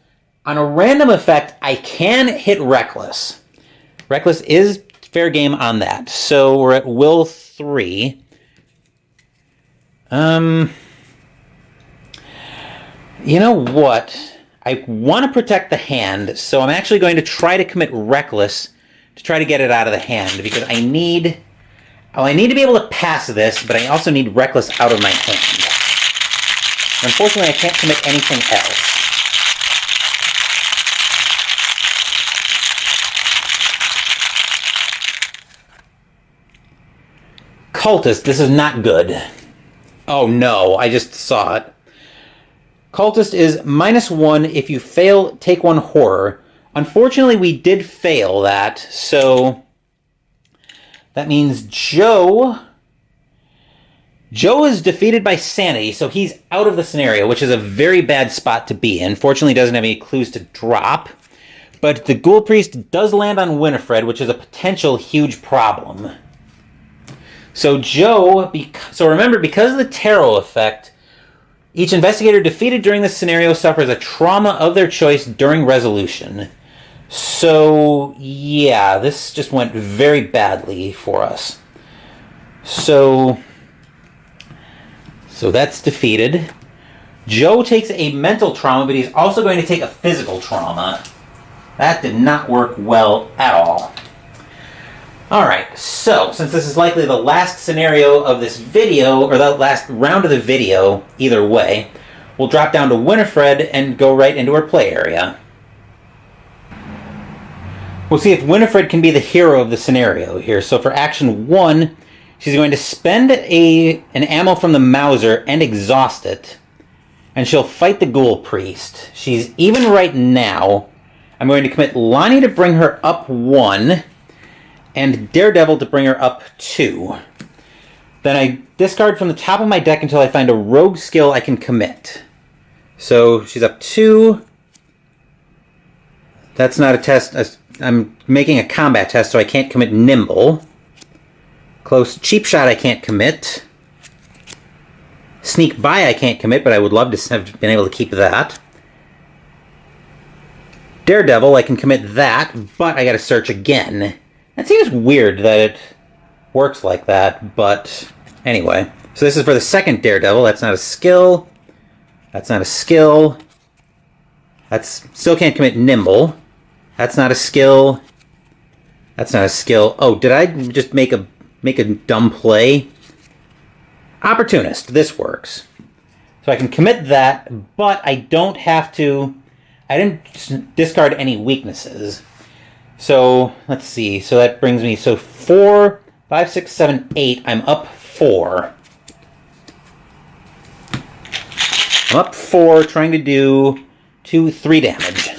on a random effect, I can hit Reckless. Reckless is fair game on that. So we're at Will 3. You know what? I want to protect the hand, so I'm actually going to try to commit Reckless to try to get it out of the hand because I need to be able to pass this, but I also need Reckless out of my hand. Unfortunately, I can't commit anything else. Cultist, this is not good. Oh no, I just saw it. Cultist is -1. If you fail, take 1 horror. Unfortunately, we did fail that, so that means Joe is defeated by Sanity, so he's out of the scenario, which is a very bad spot to be in. Fortunately, he doesn't have any clues to drop. But the Ghoul Priest does land on Winifred, which is a potential huge problem. So remember, because of the Tarot effect, each investigator defeated during this scenario suffers a trauma of their choice during resolution. So, yeah, this just went very badly for us. So that's defeated. Joe takes a mental trauma, but he's also going to take a physical trauma. That did not work well at all. Alright, so since this is likely the last scenario of this video, or the last round of the video, either way, we'll drop down to Winifred and go right into her play area. We'll see if Winifred can be the hero of the scenario here. So for action 1, she's going to spend an ammo from the Mauser and exhaust it, and she'll fight the Ghoul Priest. She's even right now. I'm going to commit Lonnie to bring her up 1, and Daredevil to bring her up 2. Then I discard from the top of my deck until I find a rogue skill I can commit. So she's up 2. That's not a test. I'm making a combat test, so I can't commit Nimble. Close Cheap Shot I can't commit. Sneak By I can't commit, but I would love to have been able to keep that. Daredevil, I can commit that, but I gotta search again. That seems weird that it works like that, but anyway. So this is for the second Daredevil. That's not a skill. That's not a skill. That's still can't commit Nimble. That's not a skill. That's not a skill. Oh, did I just make a dumb play? Opportunist. This works. So I can commit that, but I don't have to... I didn't discard any weaknesses. So, let's see. So that brings me... So 4, 5, 6, 7, 8. I'm up 4. I'm up 4, trying to do 2, 3 damage.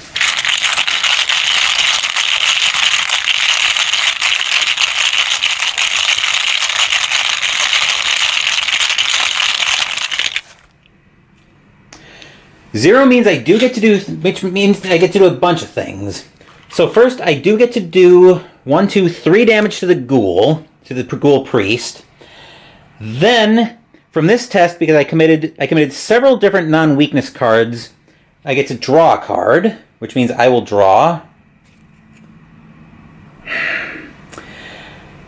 Zero means I do get to do, which means I get to do a bunch of things. So first, I do get to do 1, 2, 3 damage to the Ghoul, to the Ghoul Priest. Then, from this test, because I committed several different non-weakness cards, I get to draw a card, which means I will draw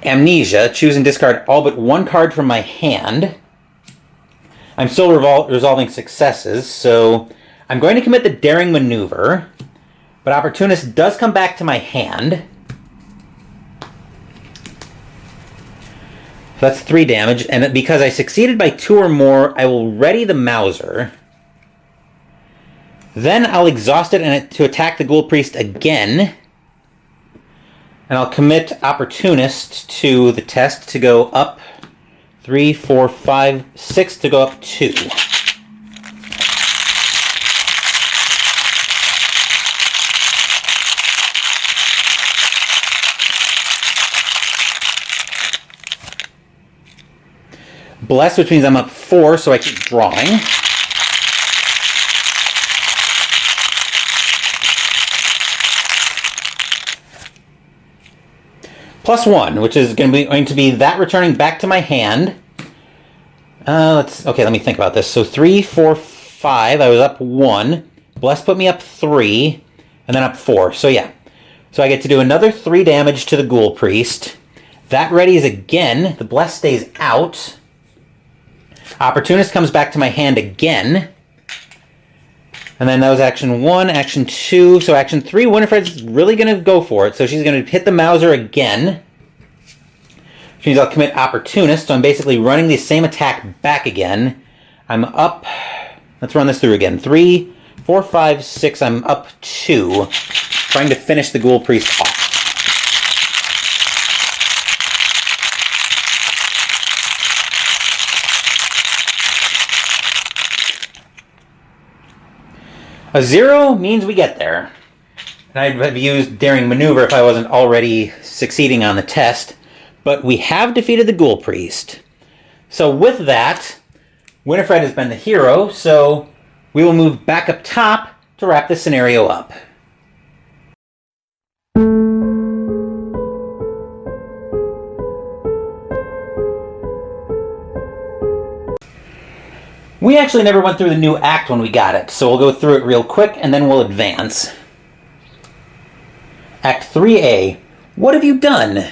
Amnesia, choose and discard all but 1 card from my hand. I'm still resolving successes, so I'm going to commit the Daring Maneuver, but Opportunist does come back to my hand. So that's 3 damage, and because I succeeded by 2 or more, I will ready the Mauser. Then I'll exhaust it and to attack the Ghoul Priest again, and I'll commit Opportunist to the test to go up 3, 4, 5, 6 to go up 2. Bless, which means I'm up 4, so I keep drawing. +1, which is going to be that returning back to my hand. Let me think about this. So 3, 4, 5. I was up 1. Bless put me up 3, and then up 4. So yeah. So I get to do another 3 damage to the Ghoul Priest. That readies again. The Bless stays out. Opportunist comes back to my hand again. And then that was action 1, action 2. So action 3, Winifred's really going to go for it. So she's going to hit the Mauser again. Which means I'll commit Opportunist. So I'm basically running the same attack back again. I'm up... Let's run this through again. 3, 4, 5, 6. I'm up 2. Trying to finish the Ghoul Priest off. A 0 means we get there. And I'd have used Daring Maneuver if I wasn't already succeeding on the test. But we have defeated the Ghoul Priest. So with that, Winifred has been the hero, so we will move back up top to wrap this scenario up. We actually never went through the new act when we got it, so we'll go through it real quick and then we'll advance. Act 3A. What have you done?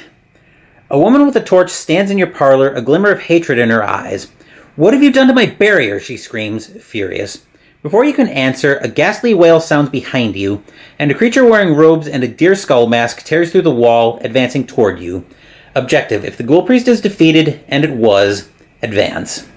A woman with a torch stands in your parlor, a glimmer of hatred in her eyes. What have you done to my barrier? She screams, furious. Before you can answer, a ghastly wail sounds behind you, and a creature wearing robes and a deer skull mask tears through the wall, advancing toward you. Objective: if the Ghoul Priest is defeated, and it was, advance.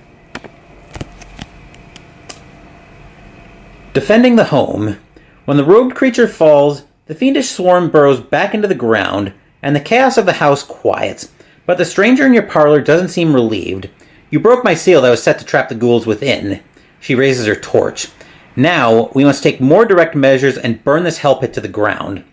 Defending the home. When the robed creature falls, the fiendish swarm burrows back into the ground, and the chaos of the house quiets. But the stranger in your parlor doesn't seem relieved. You broke my seal that was set to trap the ghouls within. She raises her torch. Now, we must take more direct measures and burn this hell pit to the ground.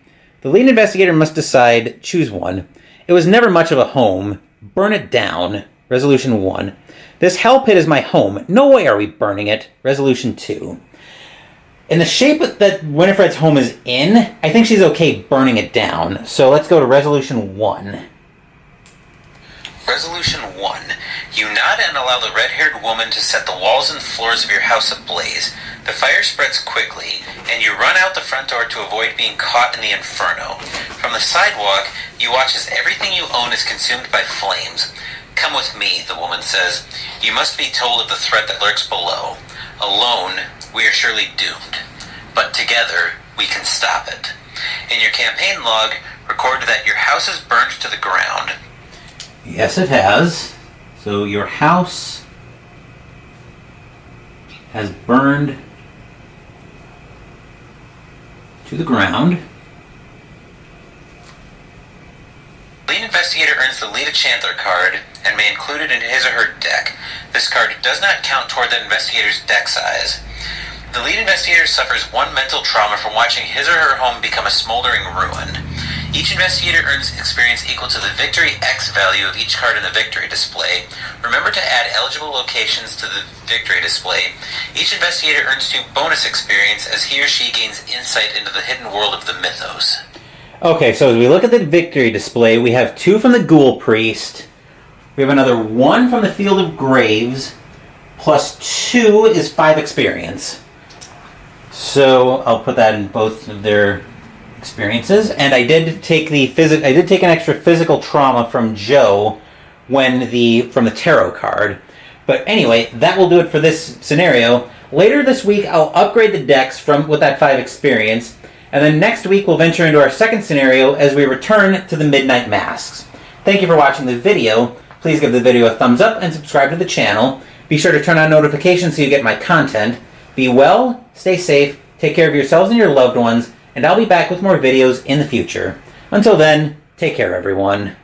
The lead investigator must decide, choose one. It was never much of a home. Burn it down. Resolution 1. This hell pit is my home. No way are we burning it. Resolution 2. In the shape that Winifred's home is in, I think she's okay burning it down. So let's go to Resolution 1. Resolution 1. You nod and allow the red-haired woman to set the walls and floors of your house ablaze. The fire spreads quickly, and you run out the front door to avoid being caught in the inferno. From the sidewalk, you watch as everything you own is consumed by flames. Come with me, the woman says. You must be told of the threat that lurks below. Alone, we are surely doomed. But together, we can stop it. In your campaign log, record that your house is burned to the ground. Yes, it has. So your house has burned to the ground. Lead investigator earns the Lead a Chantler card and may include it in his or her deck. This card does not count toward the investigator's deck size. The lead investigator suffers one mental trauma from watching his or her home become a smoldering ruin. Each investigator earns experience equal to the Victory X value of each card in the Victory display. Remember to add eligible locations to the Victory display. Each investigator earns 2 bonus experience as he or she gains insight into the hidden world of the mythos. Okay, so as we look at the Victory display, we have 2 from the Ghoul Priest. We have another 1 from the Field of Graves, plus 2 is 5 experience. So I'll put that in both of their experiences. And I did take an extra physical trauma from Joe from the tarot card. But anyway, that will do it for this scenario. Later this week, I'll upgrade the decks with that 5 experience. And then next week, we'll venture into our second scenario as we return to the Midnight Masks. Thank you for watching the video. Please give the video a thumbs up and subscribe to the channel. Be sure to turn on notifications so you get my content. Be well, stay safe, take care of yourselves and your loved ones, and I'll be back with more videos in the future. Until then, take care everyone.